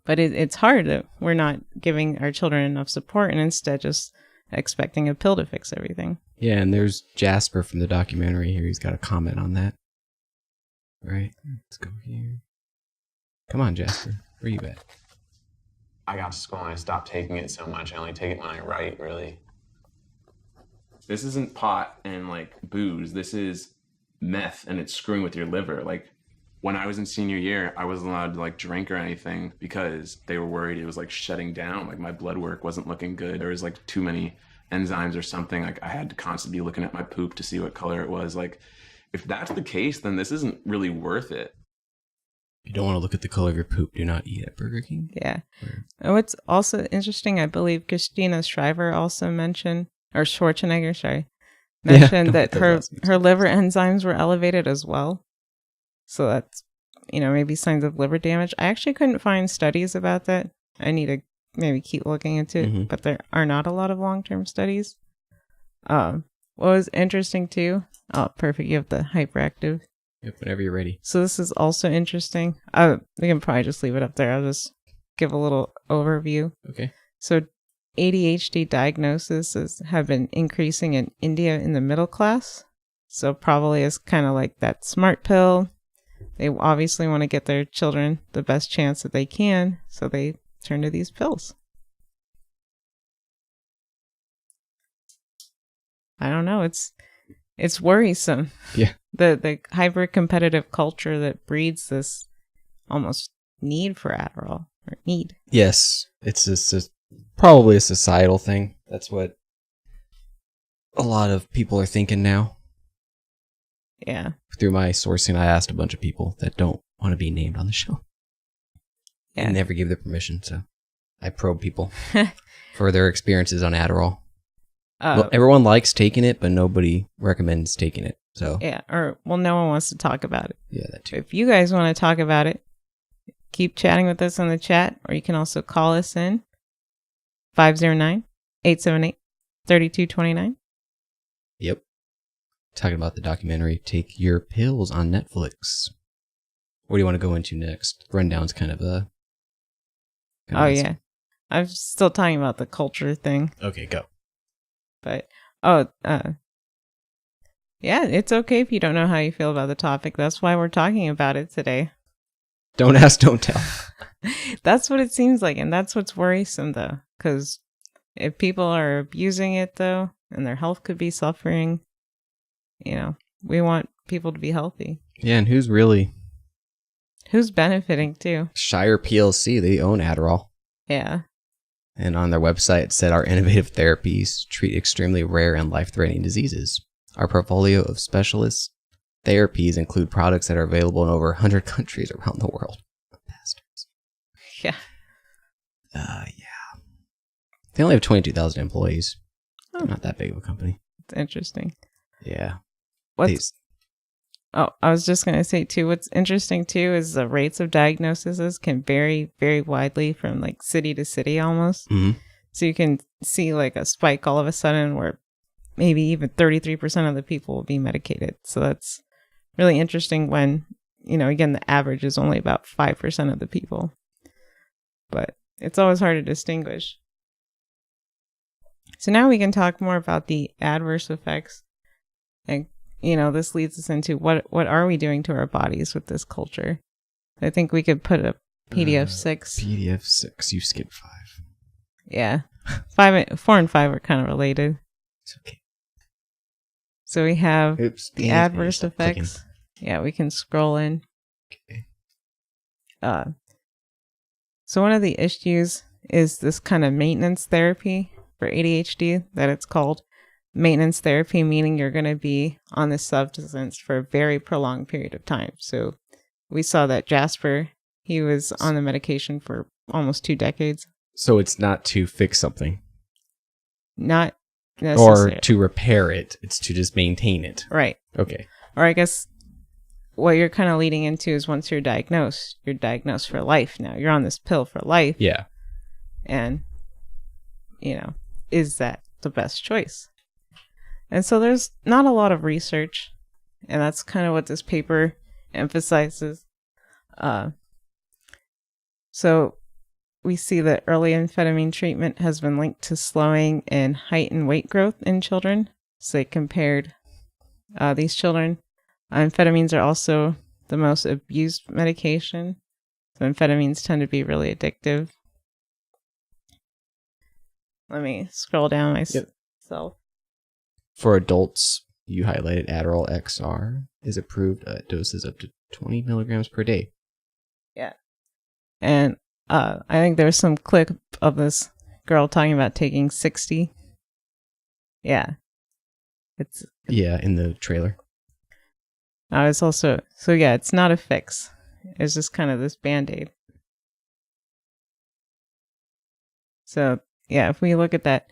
but it's hard that we're not giving our children enough support and instead just expecting a pill to fix everything. Yeah, and there's Jasper from the documentary here. He's got a comment on that. Right, let's go here. Come on, Jasper. Where you at? I got to school and I stopped taking it so much. I only take it when I write, really. This isn't pot and like booze. This is meth and it's screwing with your liver. Like when I was in senior year, I wasn't allowed to like drink or anything because they were worried it was like shutting down. Like my blood work wasn't looking good. There was like too many enzymes or something. Like I had to constantly be looking at my poop to see what color it was. Like if that's the case, then this isn't really worth it. You don't want to look at the color of your poop. Do not eat at Burger King. Yeah. And what's also interesting, I believe Christina Shriver also mentioned, or Schwarzenegger, sorry, mentioned that her liver enzymes were elevated as well. So that's, you know, maybe signs of liver damage. I actually couldn't find studies about that. I need to maybe keep looking into it, but there are not a lot of long-term studies. What was interesting too, oh, perfect, you have the hyperactive. Yep, whenever you're ready. So this is also interesting. We can probably just leave it up there. I'll just give a little overview. Okay. So ADHD diagnoses have been increasing in India in the middle class. So probably is kind of like that smart pill. They obviously want to get their children the best chance that they can, so they turn to these pills. I don't know. It's worrisome. Yeah. The hyper competitive culture that breeds this almost need for Adderall or need. Yes, it's probably a societal thing. That's what a lot of people are thinking now. Yeah. Through my sourcing, I asked a bunch of people that don't want to be named on the show. Yeah. And never gave their permission, so I probe people for their experiences on Adderall. Well, everyone likes taking it, but nobody recommends taking it. So yeah, or well, no one wants to talk about it. Yeah, that too. If you guys want to talk about it, keep chatting with us in the chat, or you can also call us in 509-878-3229. Yep. Talking about the documentary Take Your Pills on Netflix. What do you want to go into next? Rundown's kind of a... yeah. I'm still talking about the culture thing. Okay, go. But, Yeah, it's okay if you don't know how you feel about the topic. That's why we're talking about it today. Don't ask, don't tell. That's what it seems like, and that's what's worrisome, though. Because if people are abusing it, though, and their health could be suffering, we want people to be healthy. Yeah, and who's benefiting, too? Shire PLC, they own Adderall. Yeah. And on their website, it said our innovative therapies treat extremely rare and life-threatening diseases. Our portfolio of specialist therapies include products that are available in over 100 countries around the world. Bastards. Yeah. Yeah. They only have 22,000 employees. Oh. They're not that big of a company. It's interesting. Yeah. I was just going to say, too, what's interesting, too, is the rates of diagnoses can vary very widely from, like, city to city almost. Mm-hmm. So you can see, like, a spike all of a sudden where maybe even 33% of the people will be medicated. So that's really interesting when, again, the average is only about 5% of the people. But it's always hard to distinguish. So now we can talk more about the adverse effects. And, this leads us into what are we doing to our bodies with this culture? I think we could put a PDF 6. PDF 6, you skipped 5. Yeah. 4 and 5 are kind of related. It's okay. So we have the adverse Clicking. effects. Yeah, we can scroll in. Okay. So one of the issues is this kind of maintenance therapy for ADHD that it's called. Maintenance therapy, meaning you're going to be on this substance for a very prolonged period of time. So we saw that Jasper, he was on the medication for almost 2 decades. So it's not to fix something. Not necessarily. Or to repair it. It's to just maintain it. Right. Okay. Or I guess what you're kind of leading into is once you're diagnosed for life now. You're on this pill for life. Yeah. And, is that the best choice? And so there's not a lot of research, and that's kind of what this paper emphasizes. So we see that early amphetamine treatment has been linked to slowing in height and weight growth in children. So they compared these children. Amphetamines are also the most abused medication. So amphetamines tend to be really addictive. Let me scroll down myself. For adults, you highlighted Adderall XR is approved at doses up to 20 milligrams per day. Yeah. And I think there's some clip of this girl talking about taking 60. Yeah. Yeah, in the trailer. It's also, so yeah, it's not a fix. It's just kind of this Band-Aid. So yeah, if we look at that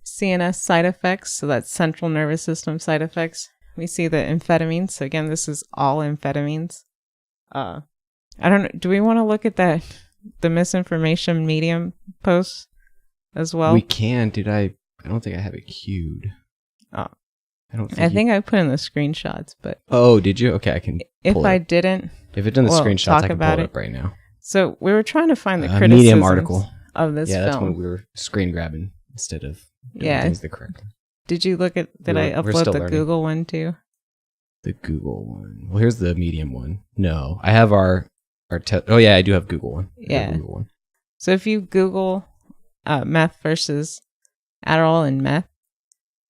CNS side effects, so that's central nervous system side effects, we see that amphetamines, so again, this is all amphetamines. I don't know, do we want to look at the misinformation Medium post as well? We can. I don't think I have it queued. Oh. I think I put in the screenshots, but... Oh, did you? Okay, I can If pull it I up. didn't... If it's in the screenshots, talk I can about pull it up right now. So we were trying to find the Medium criticisms article of this film. Yeah, that's when we were screen grabbing instead of doing things the correct. Did you look at... Did I upload the Google one too? The Google one. Well, here's the Medium one. No, I have our oh yeah, I do have Google one. Yeah. Google one. So if you Google meth versus Adderall and meth,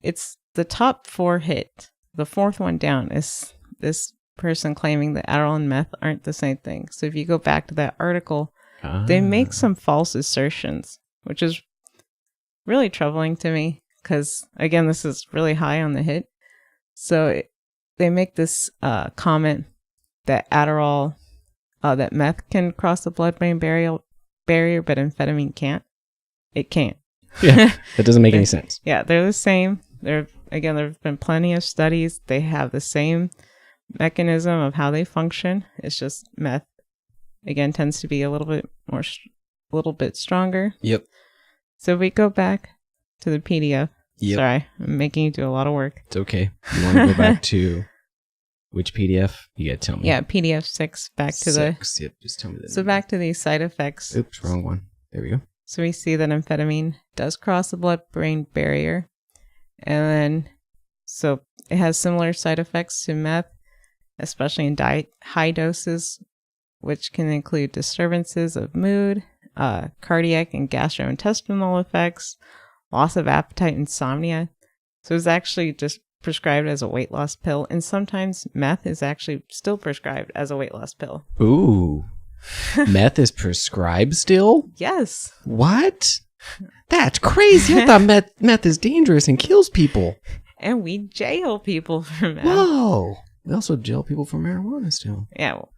it's the top 4 hit. The 4th one down is this person claiming that Adderall and meth aren't the same thing. So if you go back to that article, they make some false assertions, which is really troubling to me because, again, this is really high on the hit. So they make this comment that Adderall, that meth can cross the blood-brain barrier, but amphetamine can't. It can't. Yeah, that doesn't make any sense. Yeah, they're the same. There have been plenty of studies. They have the same mechanism of how they function. It's just meth, again, tends to be a little bit stronger. Yep. So if we go back to the PDF. Yep. Sorry, I'm making you do a lot of work. It's okay. You want to go back to which PDF? You gotta tell me. Yeah, PDF 6. Back to 6. Yep, just tell me that. So back to these side effects. Oops, wrong one. There we go. So we see that amphetamine does cross the blood-brain barrier. And then So it has similar side effects to meth, especially in high doses, which can include disturbances of mood, cardiac and gastrointestinal effects, loss of appetite, insomnia. So it's actually just prescribed as a weight loss pill, and sometimes meth is actually still prescribed as a weight loss pill. Ooh. Meth is prescribed still? Yes. What? That's crazy. I thought meth is dangerous and kills people. And we jail people for meth. Whoa. We also jail people for marijuana still. Yeah. Well,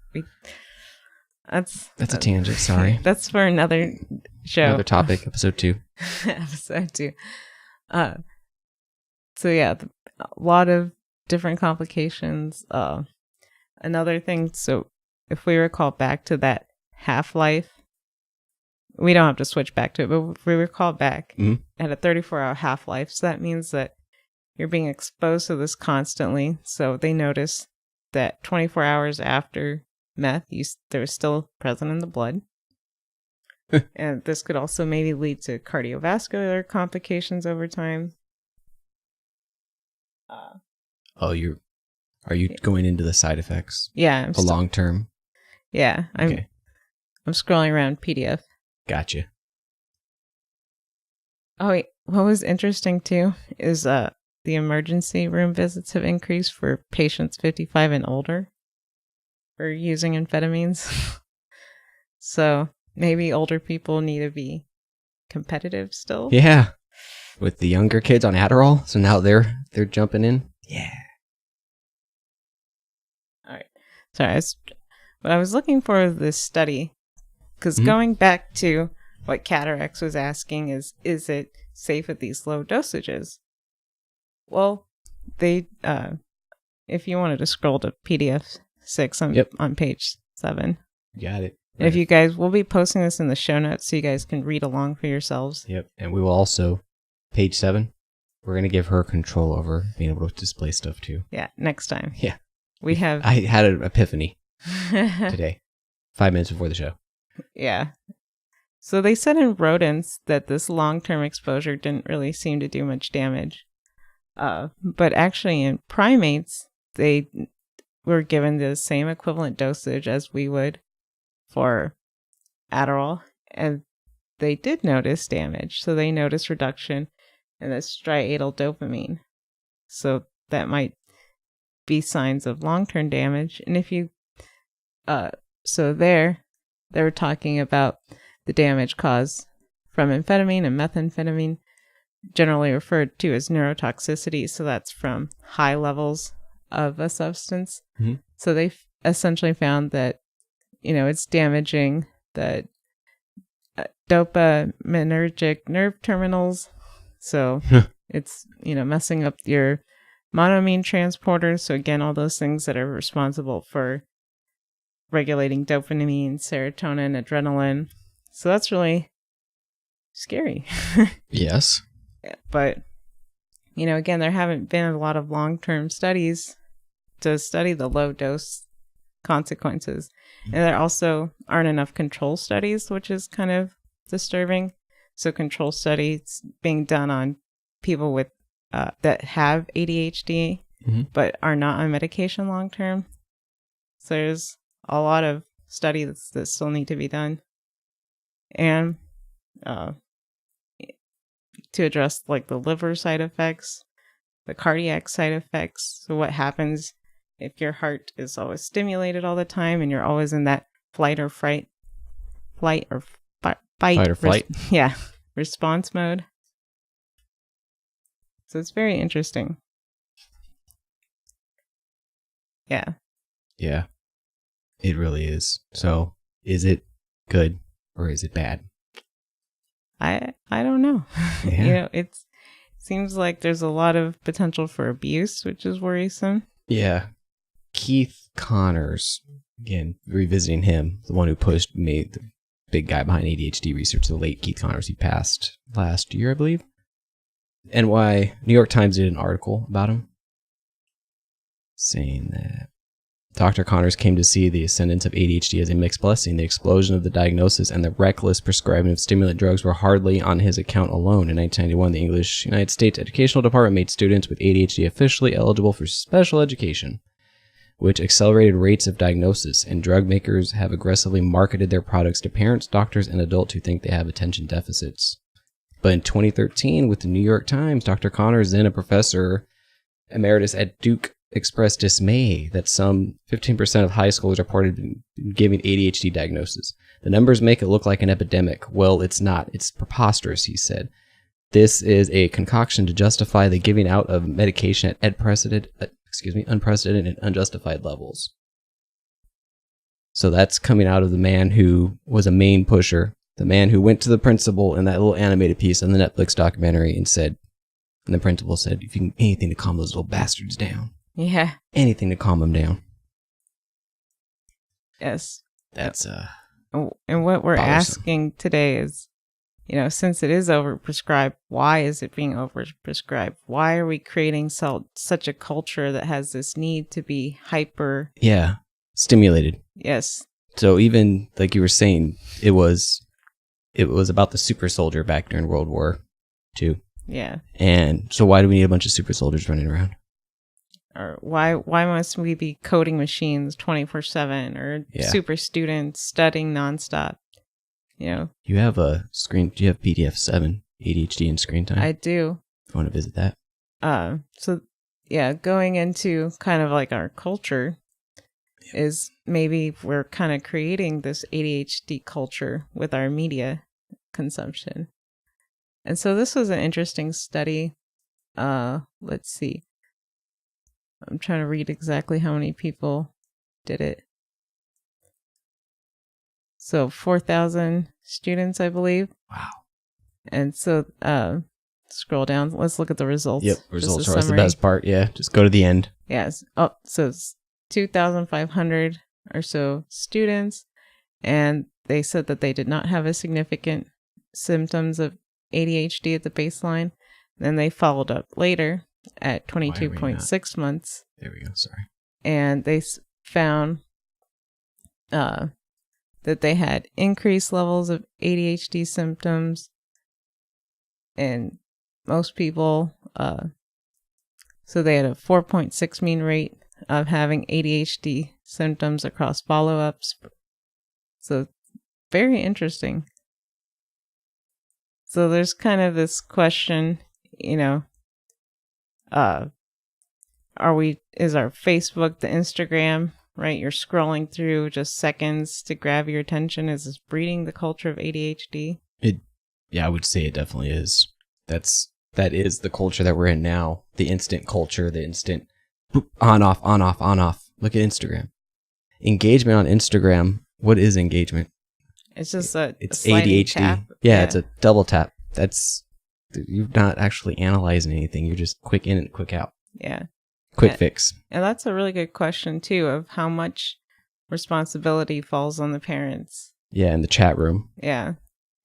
that's a tangent, sorry. That's for another show. Another topic, episode 2. Episode 2. So yeah, a lot of different complications. Another thing, so if we recall back to that half-life, we don't have to switch back to it, but if we recall back at a 34-hour half-life, so that means that you're being exposed to this constantly. So they notice that 24 hours after meth, there was still present in the blood. And this could also maybe lead to cardiovascular complications over time. Are you going into the side effects? Yeah. The long term? Yeah. I'm scrolling around PDF. Gotcha. Oh, wait. What was interesting, too, is the emergency room visits have increased for patients 55 and older for using amphetamines. So maybe older people need to be competitive still. Yeah. With the younger kids on Adderall, so now they're jumping in. Yeah. All right. Sorry, what I was looking for was this study, because going back to what Catarax was asking is it safe at these low dosages? Well, they, if you wanted to scroll to PDF 6 on page 7. Got it. Right. If you guys, we'll be posting this in the show notes so you guys can read along for yourselves. Yep. And we will also, page 7, we're going to give her control over being able to display stuff too. Yeah, next time. Yeah. I had an epiphany today, 5 minutes before the show. Yeah. So they said in rodents that this long-term exposure didn't really seem to do much damage. But actually in primates, they were given the same equivalent dosage as we would for Adderall, and they did notice damage. So they noticed reduction in the striatal dopamine. So that might be signs of long-term damage. And if you, so they were talking about the damage caused from amphetamine and methamphetamine, generally referred to as neurotoxicity. So that's from high levels of a substance. Mm-hmm. So they essentially found that, it's damaging the dopaminergic nerve terminals. So it's, messing up your monoamine transporters. So again, all those things that are responsible for regulating dopamine, serotonin, adrenaline. So that's really scary. Yes. But, again, there haven't been a lot of long-term studies to study the low dose consequences. And there also aren't enough control studies, which is kind of disturbing. So control studies being done on people with that have ADHD, but are not on medication long-term. So there's a lot of studies that still need to be done. And to address like the liver side effects, the cardiac side effects. So what happens if your heart is always stimulated all the time and you're always in that fight or flight response mode. So it's very interesting. Yeah. Yeah. It really is. So is it good or is it bad? I don't know. Yeah. It seems like there's a lot of potential for abuse, which is worrisome. Yeah. Keith Connors, again, revisiting him, the one who made the big guy behind ADHD research, the late Keith Connors, he passed last year, I believe. And why New York Times did an article about him saying that Dr. Connors came to see the ascendance of ADHD as a mixed blessing. The explosion of the diagnosis and the reckless prescribing of stimulant drugs were hardly on his account alone. In 1991, the English United States Educational Department made students with ADHD officially eligible for special education, which accelerated rates of diagnosis, and drug makers have aggressively marketed their products to parents, doctors, and adults who think they have attention deficits. But in 2013, with the New York Times, Dr. Connors, then a professor emeritus at Duke, expressed dismay that some 15% of high schoolers reported giving ADHD diagnosis. The numbers make it look like an epidemic. Well, it's not. It's preposterous, he said. This is a concoction to justify the giving out of medication at unprecedented and unjustified levels. So that's coming out of the man who was a main pusher, the man who went to the principal in that little animated piece on the Netflix documentary and the principal said, if you can anything to calm those little bastards down. Yeah. Anything to calm them down. Yes. That's and what we're asking today is, since it is overprescribed, why is it being overprescribed? Why are we creating such a culture that has this need to be hyper? Yeah, stimulated. Yes. So even like you were saying, it was about the super soldier back during World War II. Yeah. And so why do we need a bunch of super soldiers running around? Or why must we be coding machines 24/7 or super students studying nonstop? You have a screen. Do you have PDF 7 ADHD and screen time? I do. If you want to visit that. So yeah, going into kind of like our culture is maybe we're kind of creating this ADHD culture with our media consumption. And so this was an interesting study. Let's see. I'm trying to read exactly how many people did it. So 4,000 students, I believe. Wow. And so scroll down. Let's look at the results. Yep, results are always the best part. Yeah, just go to the end. Yes. Oh, so it's 2,500 or so students. And they said that they did not have a significant symptoms of ADHD at the baseline. Then they followed up later at 22.6 months. There we go. Sorry. And they found that they had increased levels of ADHD symptoms in most people. So they had a 4.6 mean rate of having ADHD symptoms across follow-ups. So very interesting. So there's kind of this question, is our Facebook, the Instagram, right? You're scrolling through just seconds to grab your attention. Is this breeding the culture of ADHD? Yeah, I would say it definitely is. That is the culture that we're in now. The instant culture, the instant boop, on, off, on, off, on, off. Look at Instagram. Engagement on Instagram. What is engagement? It's just it's ADHD. Tap. Yeah, it's a double tap. You're not actually analyzing anything. You're just quick in and quick out. Yeah. Quick fix. And that's a really good question, too, of how much responsibility falls on the parents. Yeah, in the chat room. Yeah.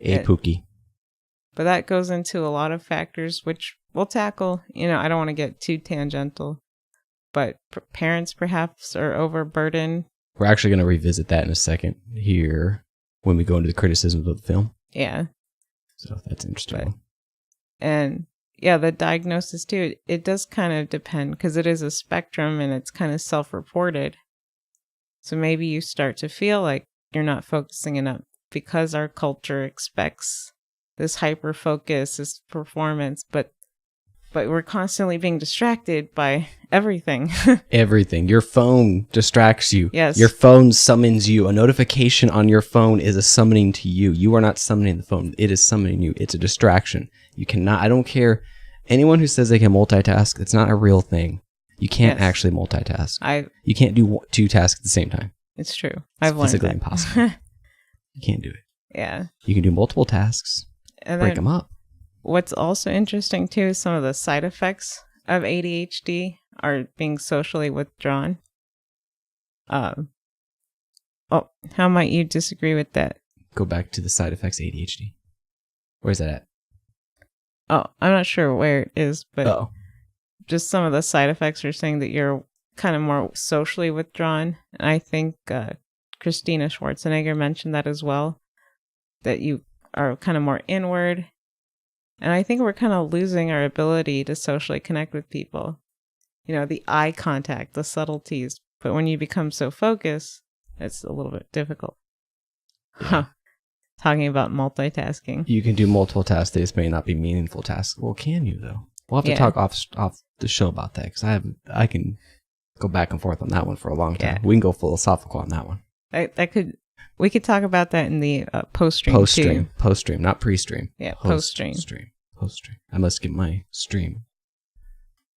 Pookie. But that goes into a lot of factors, which we'll tackle. I don't want to get too tangential, but parents perhaps are overburdened. We're actually going to revisit that in a second here when we go into the criticisms of the film. Yeah. So that's interesting. And yeah, the diagnosis too, it does kind of depend because it is a spectrum and it's kind of self-reported. So maybe you start to feel like you're not focusing enough because our culture expects this hyper focus, this performance, but we're constantly being distracted by everything. Everything. Your phone distracts you. Yes. Your phone summons you. A notification on your phone is a summoning to you. You are not summoning the phone. It is summoning you. It's a distraction. You cannot, I don't care. Anyone who says they can multitask, it's not a real thing. You can't actually multitask. You can't do two tasks at the same time. It's true. It's physically impossible. You can't do it. Yeah. You can do multiple tasks. And break them up. What's also interesting too is some of the side effects of ADHD are being socially withdrawn. How might you disagree with that? Go back to the side effects of ADHD. Where's that at? Oh, I'm not sure where it is, but just some of the side effects are saying that you're kind of more socially withdrawn. And I think Christina Schwarzenegger mentioned that as well, that you are kind of more inward. And I think we're kind of losing our ability to socially connect with people. You know, the eye contact, the subtleties. But when you become so focused, it's a little bit difficult. Huh. Talking about multitasking. You can do multiple tasks. This may not be meaningful tasks. Well, can you though? We'll have to talk off the show about that, because I can go back and forth on that one for a long time. We can go philosophical on that one. We could talk about that in the post-stream too. Post-stream, not pre-stream. Yeah, post-stream. Post-stream. I must get my stream.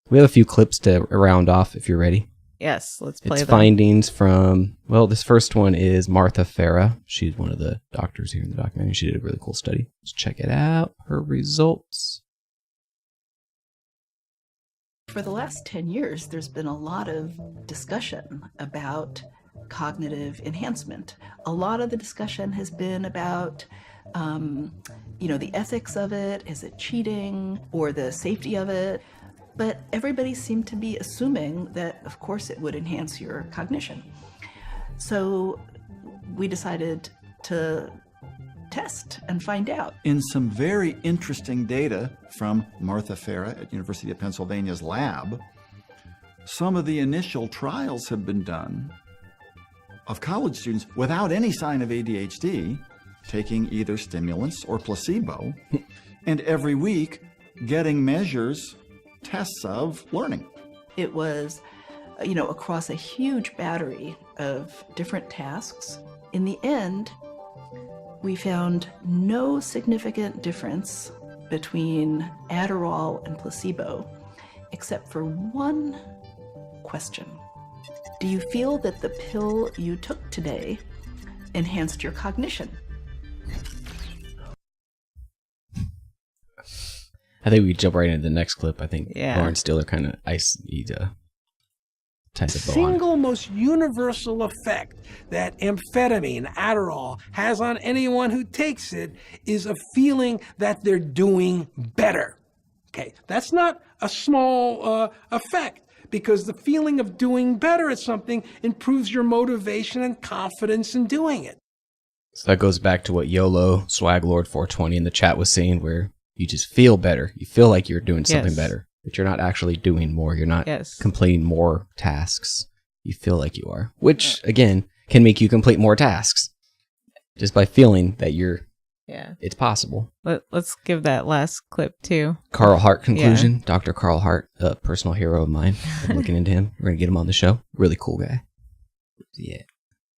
We have a few clips to round off if you're ready. Yes, let's play them. It's findings from, well, this first one is Martha Farah. She's one of the doctors here in the documentary. She did a really cool study. Let's check it out. Her results. For the last 10 years, there's been a lot of discussion about cognitive enhancement. A lot of the discussion has been about, the ethics of it. Is it cheating, or the safety of it? But everybody seemed to be assuming that, of course, it would enhance your cognition. So we decided to test and find out. In some very interesting data from Martha Farah at University of Pennsylvania's lab, some of the initial trials have been done of college students without any sign of ADHD taking either stimulants or placebo, and every week getting tests of learning. It was, across a huge battery of different tasks. In the end, we found no significant difference between Adderall and placebo, except for one question. Do you feel that the pill you took today enhanced your cognition? I think we jump right into the next clip. I think Lauren Stiller kind of needs a type of single most universal effect that amphetamine, Adderall, has on anyone who takes it is a feeling that they're doing better. Okay, that's not a small effect, because the feeling of doing better at something improves your motivation and confidence in doing it. So that goes back to what YOLO, Swaglord 420 in the chat was saying, where you just feel better. You feel like you're doing something better, but you're not actually doing more. You're not completing more tasks. You feel like you are, which again can make you complete more tasks just by feeling that it's possible. Let's give that last clip too. Carl Hart conclusion. Dr. Carl Hart, a personal hero of mine. I'm looking into him. We're going to get him on the show. Really cool guy. Yeah.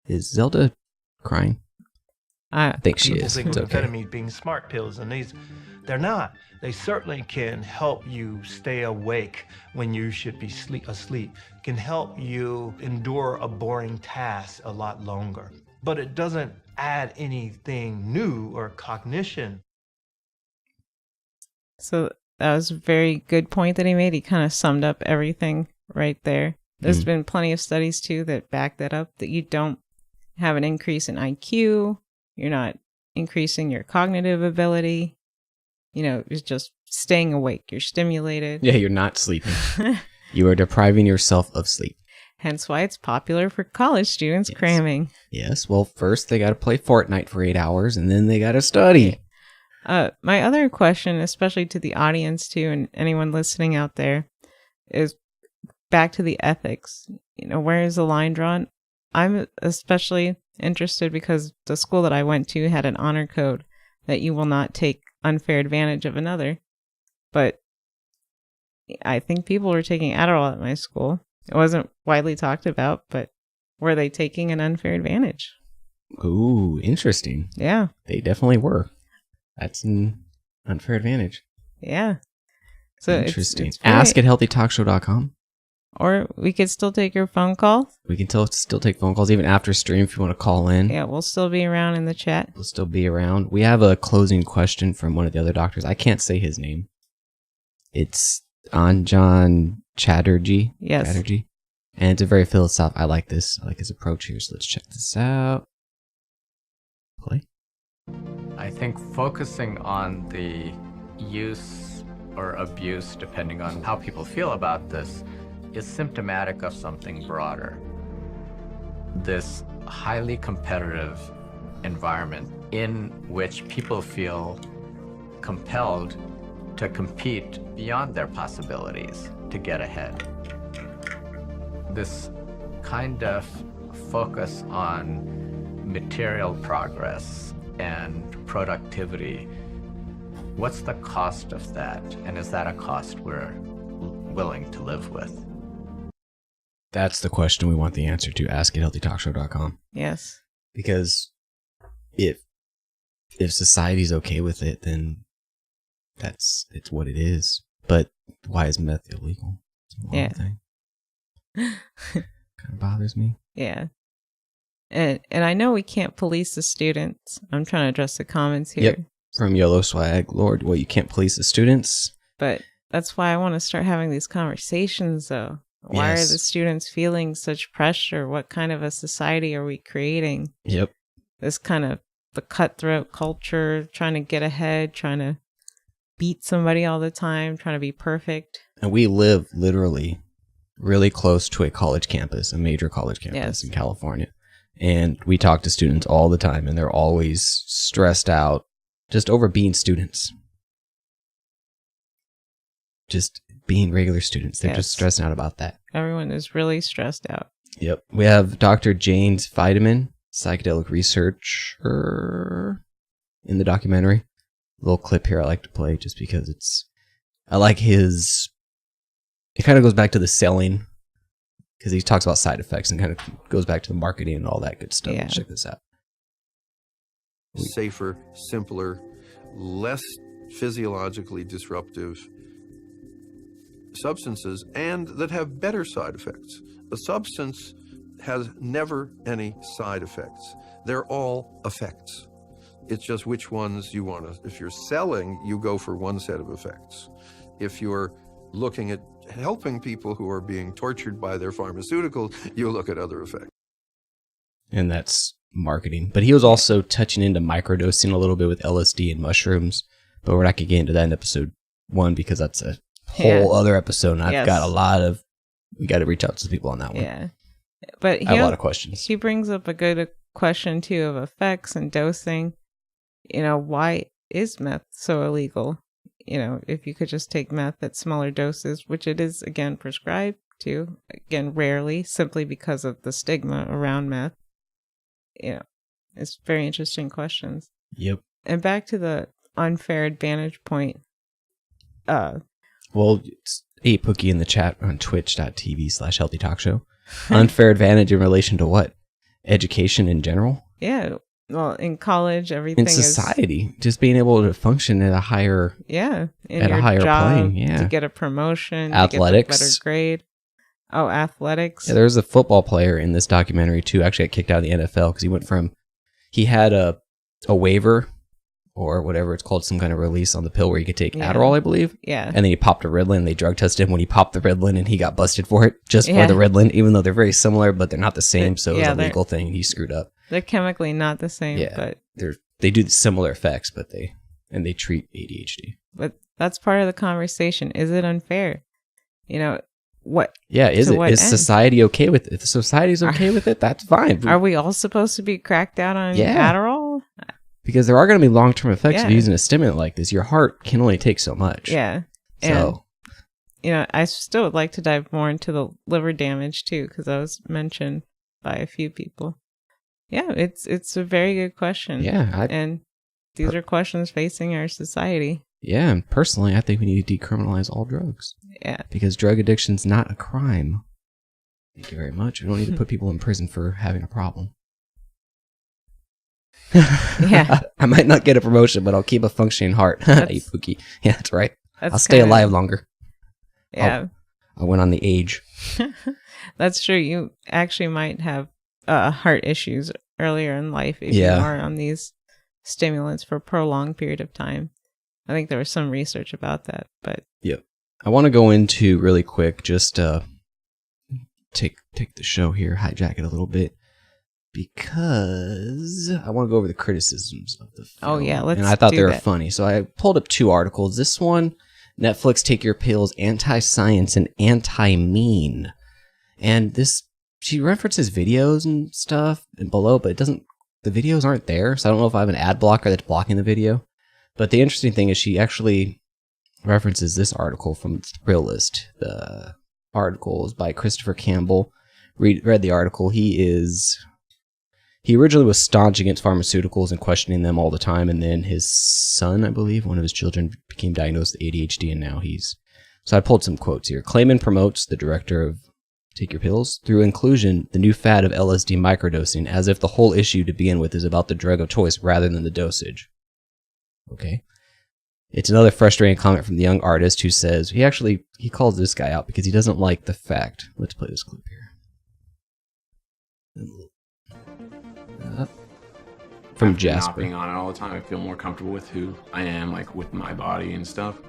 Is Zelda crying? I think she is. People it's think okay. of amphetamine being smart pills, and they're not. They certainly can help you stay awake when you should be asleep, can help you endure a boring task a lot longer. But it doesn't add anything new or cognition. So that was a very good point that he made. He kind of summed up everything right there. There's been plenty of studies too that back that up, that you don't have an increase in IQ. You're not increasing your cognitive ability. It's just staying awake. You're stimulated. Yeah, you're not sleeping. You are depriving yourself of sleep. Hence why it's popular for college students cramming. Yes, well, first they got to play Fortnite for 8 hours, and then they got to study. My other question, especially to the audience too, and anyone listening out there, is back to the ethics. Where is the line drawn? I'm especially interested because the school that I went to had an honor code that you will not take unfair advantage of another. But I think people were taking Adderall at my school. It wasn't widely talked about, but were they taking an unfair advantage? Ooh, interesting. Yeah. They definitely were. That's an unfair advantage. Yeah. So interesting. It's Ask at healthytalkshow.com. Or we could still take your phone call. We can still take phone calls even after stream if you want to call in. Yeah, we'll still be around in the chat. We'll still be around. We have a closing question from one of the other doctors. I can't say his name. It's Anjan Chatterjee. Yes. Chatterjee. And it's a very philosophical. I like this. I like his approach here. So let's check this out. Play. I think focusing on the use or abuse, depending on how people feel about this, is symptomatic of something broader. This highly competitive environment in which people feel compelled to compete beyond their possibilities to get ahead. This kind of focus on material progress and productivity, what's the cost of that? And is that a cost we're willing to live with? That's the question we want the answer to. Ask at healthytalkshow.com. Yes. Because if society's okay with it, then it's what it is. But why is meth illegal? It's a long thing. Kind of bothers me. Yeah. And I know we can't police the students. I'm trying to address the comments here. Yep. From Yellow Swag, Lord, well, you can't police the students. But that's why I want to start having these conversations, though. Why are the students feeling such pressure? What kind of a society are we creating? Yep. This kind of the cutthroat culture, trying to get ahead, trying to beat somebody all the time, trying to be perfect. And we live literally really close to a college campus, a major college campus in California. And we talk to students all the time, and they're always stressed out just over being students. Just being regular students. They're just stressing out about that. Everyone is really stressed out. Yep. We have Dr. James Feidemann, psychedelic researcher, in the documentary. A little clip here I like to play just because I like it kind of goes back to the selling, because he talks about side effects and kind of goes back to the marketing and all that good stuff. Yeah. Check this out. Safer, simpler, less physiologically disruptive substances, and that have better side effects. A substance has never any side effects. They're all effects. It's just which ones you want to. If you're selling, you go for one set of effects. If you're looking at helping people who are being tortured by their pharmaceuticals, you look at other effects. And that's marketing. But he was also touching into microdosing a little bit with LSD and mushrooms. But we're not going to get into that in episode 1 because that's a whole other episode. And I've got we got to reach out to people on that one. Yeah. But I have a lot of questions. He brings up a good question too of effects and dosing. Why is meth so illegal? If you could just take meth at smaller doses, which it is, again, prescribed to, again, rarely, simply because of the stigma around meth. It's very interesting questions. Yep. And back to the unfair advantage point. Well, it's Pookie in the chat on twitch.tv/healthytalkshow. Unfair advantage in relation to what? Education in general? Yeah. Well, in college, everything in society, just being able to function at a higher, in at your a higher job, plane, to get a promotion, athletics, to get a better grade. Oh, athletics. Yeah, there's a football player in this documentary too. Actually, got kicked out of the NFL because he had a waiver or whatever it's called, some kind of release on the pill where you could take Adderall, I believe. Yeah. And then he popped a Ritalin. They drug tested him when he popped the Ritalin, and he got busted for it just for the Ritalin, even though they're very similar, but they're not the same. So it was a legal thing. He screwed up. They're chemically not the same, but they do similar effects, but they treat ADHD. But that's part of the conversation. Is it unfair? What? Yeah, is it? Is society okay with it? If the society's okay with it, that's fine. Are we all supposed to be cracked out on Adderall? Because there are going to be long-term effects of using a stimulant like this. Your heart can only take so much. Yeah. So, and, I still would like to dive more into the liver damage too, because that was mentioned by a few people. Yeah, it's a very good question. Yeah. And these are questions facing our society. Yeah, and personally, I think we need to decriminalize all drugs. Yeah. Because drug addiction's not a crime. Thank you very much. We don't need to put people in prison for having a problem. Yeah. I might not get a promotion, but I'll keep a functioning heart. Hey, Pookie. Yeah, that's right. I'll stay alive longer. Yeah. I went on the age. That's true. You actually might have heart issues earlier in life if you are on these stimulants for a prolonged period of time. I think there was some research about that, but yeah. I want to go into really quick, just take the show here, hijack it a little bit, because I want to go over the criticisms of the film. Oh yeah, let's. And I thought do they were that. funny, so I pulled up 2 articles. This one Netflix Take Your Pills, anti-science and anti-mean. And this, she references videos and stuff and below, but the videos aren't there. So I don't know if I have an ad blocker that's blocking the video. But the interesting thing is she actually references this article from Thrillist. The article is by Christopher Campbell. Read the article. He originally was staunch against pharmaceuticals and questioning them all the time, and then his son, I believe, one of his children, became diagnosed with ADHD, and now So I pulled some quotes here. Clayman promotes, the director of Take Your Pills, through inclusion, the new fad of LSD microdosing, as if the whole issue to begin with is about the drug of choice rather than the dosage. Okay. It's another frustrating comment from the young artist who says, he calls this guy out because he doesn't like the fact. Let's play this clip here. From Jasper. Not being on it all the time, I feel more comfortable with who I am, like with my body and stuff.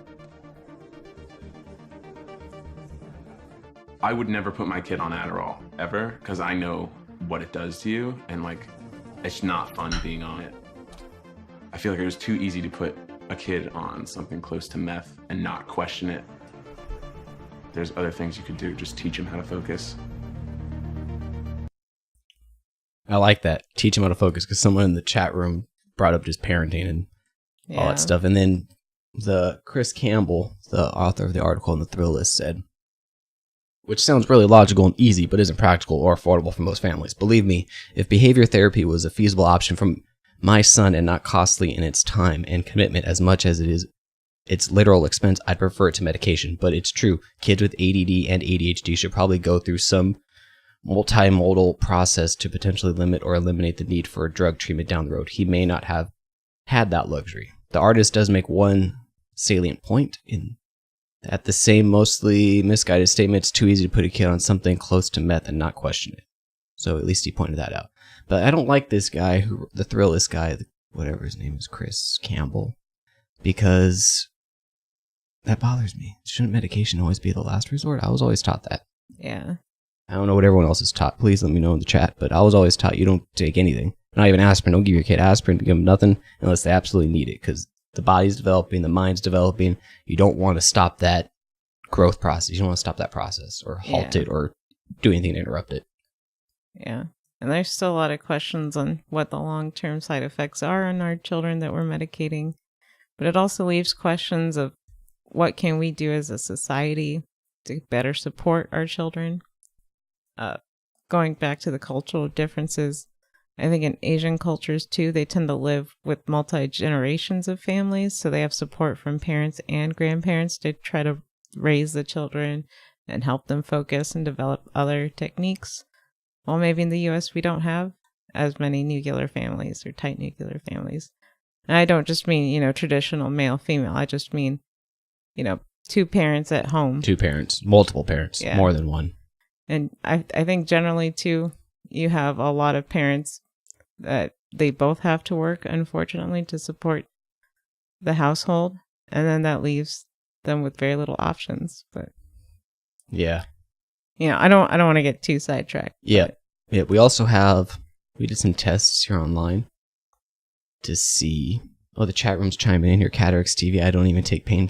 I would never put my kid on Adderall ever, because I know what it does to you, and like, it's not fun being on it. I feel like it was too easy to put a kid on something close to meth and not question it. There's other things you could do, just teach him how to focus. I like that. Teach him how to focus, because someone in the chat room brought up just parenting and all that stuff. And then the Chris Campbell, the author of the article in the Thrillist, said, which sounds really logical and easy, but isn't practical or affordable for most families. Believe me, if behavior therapy was a feasible option for my son and not costly in its time and commitment as much as it is its literal expense, I'd prefer it to medication. But it's true. Kids with ADD and ADHD should probably go through some multimodal process to potentially limit or eliminate the need for a drug treatment down the road. He may not have had that luxury. The artist does make one salient point in that the same mostly misguided statement, it's too easy to put a kid on something close to meth and not question it. So at least he pointed that out. But I don't like this guy, the Thrillist guy, whatever his name is, Chris Campbell, because that bothers me. Shouldn't medication always be the last resort? I was always taught that. Yeah. I don't know what everyone else is taught. Please let me know in the chat. But I was always taught you don't take anything. Not even aspirin. Don't give your kid aspirin. Give them nothing unless they absolutely need it. Because the body's developing, the mind's developing. You don't want to stop that growth process. You don't want to stop that process or halt it or do anything to interrupt it. Yeah. And there's still a lot of questions on what the long-term side effects are in our children that we're medicating. But it also leaves questions of what can we do as a society to better support our children. Going back to the cultural differences, I think in Asian cultures too, they tend to live with multi-generations of families. So they have support from parents and grandparents to try to raise the children and help them focus and develop other techniques. Well, maybe in the US, we don't have as many nuclear families or tight nuclear families. And I don't just mean, traditional male, female. I just mean, two parents at home. Two parents, multiple parents, more than one. And I think generally, too, you have a lot of parents that they both have to work, unfortunately, to support the household. And then that leaves them with very little options. But yeah, I don't want to get too sidetracked. Yeah. Yeah. We did some tests here online to see. Oh, the chat room's chiming in here. Cataracts TV. I don't even take pain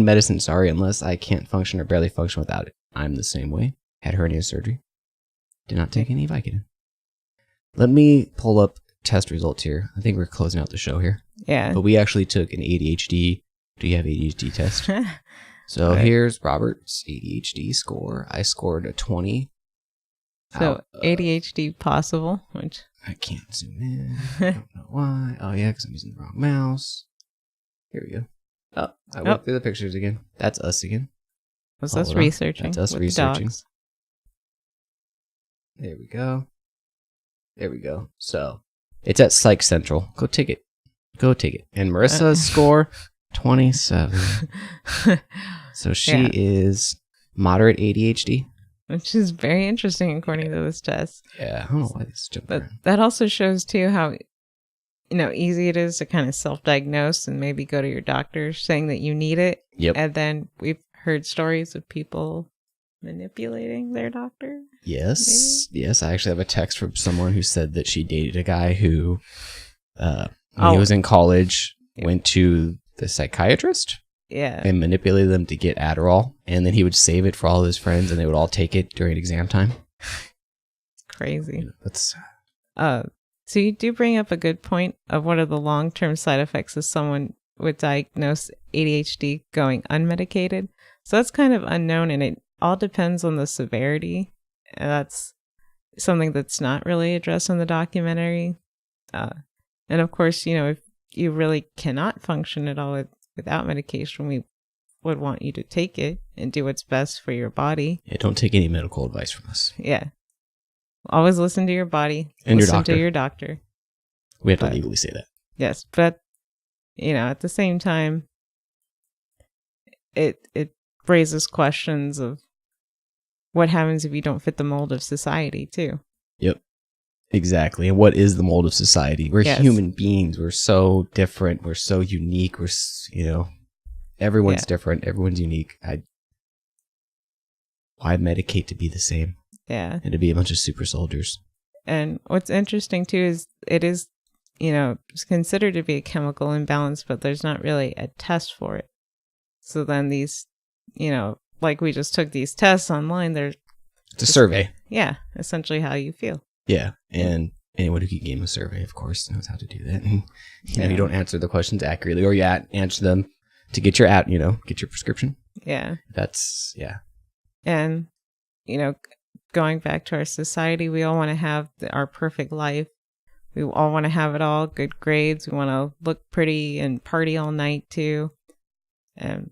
medicine, unless I can't function or barely function without it. I'm the same way. Had hernia surgery. Did not take any Vicodin. Let me pull up test results here. I think we're closing out the show here. Yeah. But we actually took an ADHD. Do you have ADHD test? So here's Robert's ADHD score. I scored a 20. So ADHD possible, which I can't zoom in. I don't know why. Oh yeah, because I'm using the wrong mouse. Here we go. Oh, I went through the pictures again. That's us again. Was us researching? That's us with researching. Dogs. There we go. There we go. So it's at Psych Central. Go take it. And Marissa's score 27. So she is moderate ADHD. Which is very interesting according to this test. Yeah, I don't know why this jumped. But that also shows too how easy it is to kind of self-diagnose and maybe go to your doctor saying that you need it. Yep. And then we've heard stories of people manipulating their doctor. Yes. Maybe? Yes, I actually have a text from someone who said that she dated a guy who when he was in college went to the psychiatrist Yeah. And manipulated them to get Adderall, and then he would save it for all his friends, and they would all take it during exam time. Crazy. That's so you do bring up a good point of what are the long-term side effects of someone with diagnosed ADHD going unmedicated. So that's kind of unknown, and it all depends on the severity. And that's something that's not really addressed in the documentary. And of course, if you really cannot function at all without medication, we would want you to take it and do what's best for your body. Yeah, don't take any medical advice from us. Yeah. Always listen to your body. And listen your doctor. to your doctor. We have to legally say that. Yes, but at the same time, it raises questions of what happens if you don't fit the mold of society too. Yep. Exactly. And what is the mold of society? We're Yes. human beings. We're so different. We're so unique. Everyone's different. Everyone's unique. Why medicate to be the same? Yeah. And to be a bunch of super soldiers. And what's interesting too is it is, it's considered to be a chemical imbalance, but there's not really a test for it. So then these, like we just took these tests online, it's a survey. Yeah. Essentially how you feel. Yeah. And anyone who can game a survey, of course, knows how to do that. And, you don't answer the questions accurately, or you answer them to get your get your prescription. Yeah. That's, yeah. And, going back to our society, we all want to have our perfect life. We all want to have it all, good grades. We want to look pretty and party all night too. And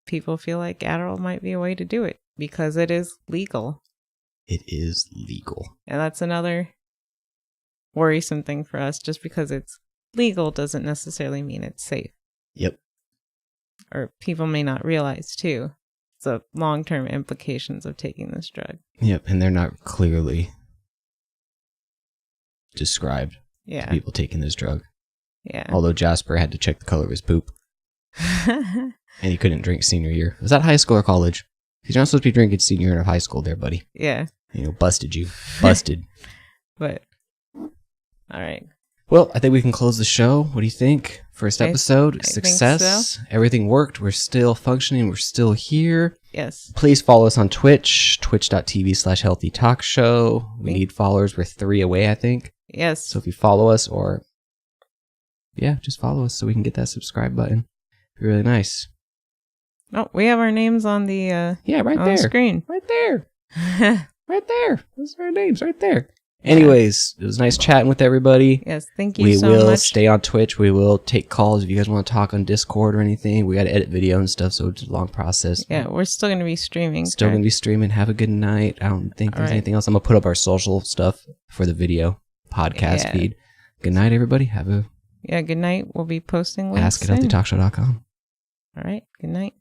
people feel like Adderall might be a way to do it because it is legal. It is legal. And that's another worrisome thing for us. Just because it's legal doesn't necessarily mean it's safe. Yep. Or people may not realize too the long-term implications of taking this drug. Yep. And they're not clearly described to people taking this drug. Yeah. Although Jasper had to check the color of his poop. And he couldn't drink senior year. Was that high school or college? Because you're not supposed to be drinking senior year of high school there, buddy. Yeah. Busted you. Busted. But, all right. Well, I think we can close the show. What do you think? First episode, I success. think so. Everything worked. We're still functioning. We're still here. Yes. Please follow us on Twitch, twitch.tv/Healthy Talk Show. We need followers. We're 3 away, I think. Yes. So if you follow us just follow us so we can get that subscribe button. It'd be really nice. Oh, we have our names on the right on there. the screen. Right there. Right there. Those are our names right there. Anyways, it was nice chatting with everybody. Yes, thank you we so will much. stay on Twitch. We will take calls if you guys want to talk on Discord or anything. We got to edit video and stuff, so it's a long process. Yeah, we're still going to be streaming. Still going to be streaming. Have a good night. I don't think there's anything else. I'm going to put up our social stuff for the video podcast feed. Good night, everybody. Have a good night. We'll be posting links soon. ask@healthytalkshow.com. All right. Good night.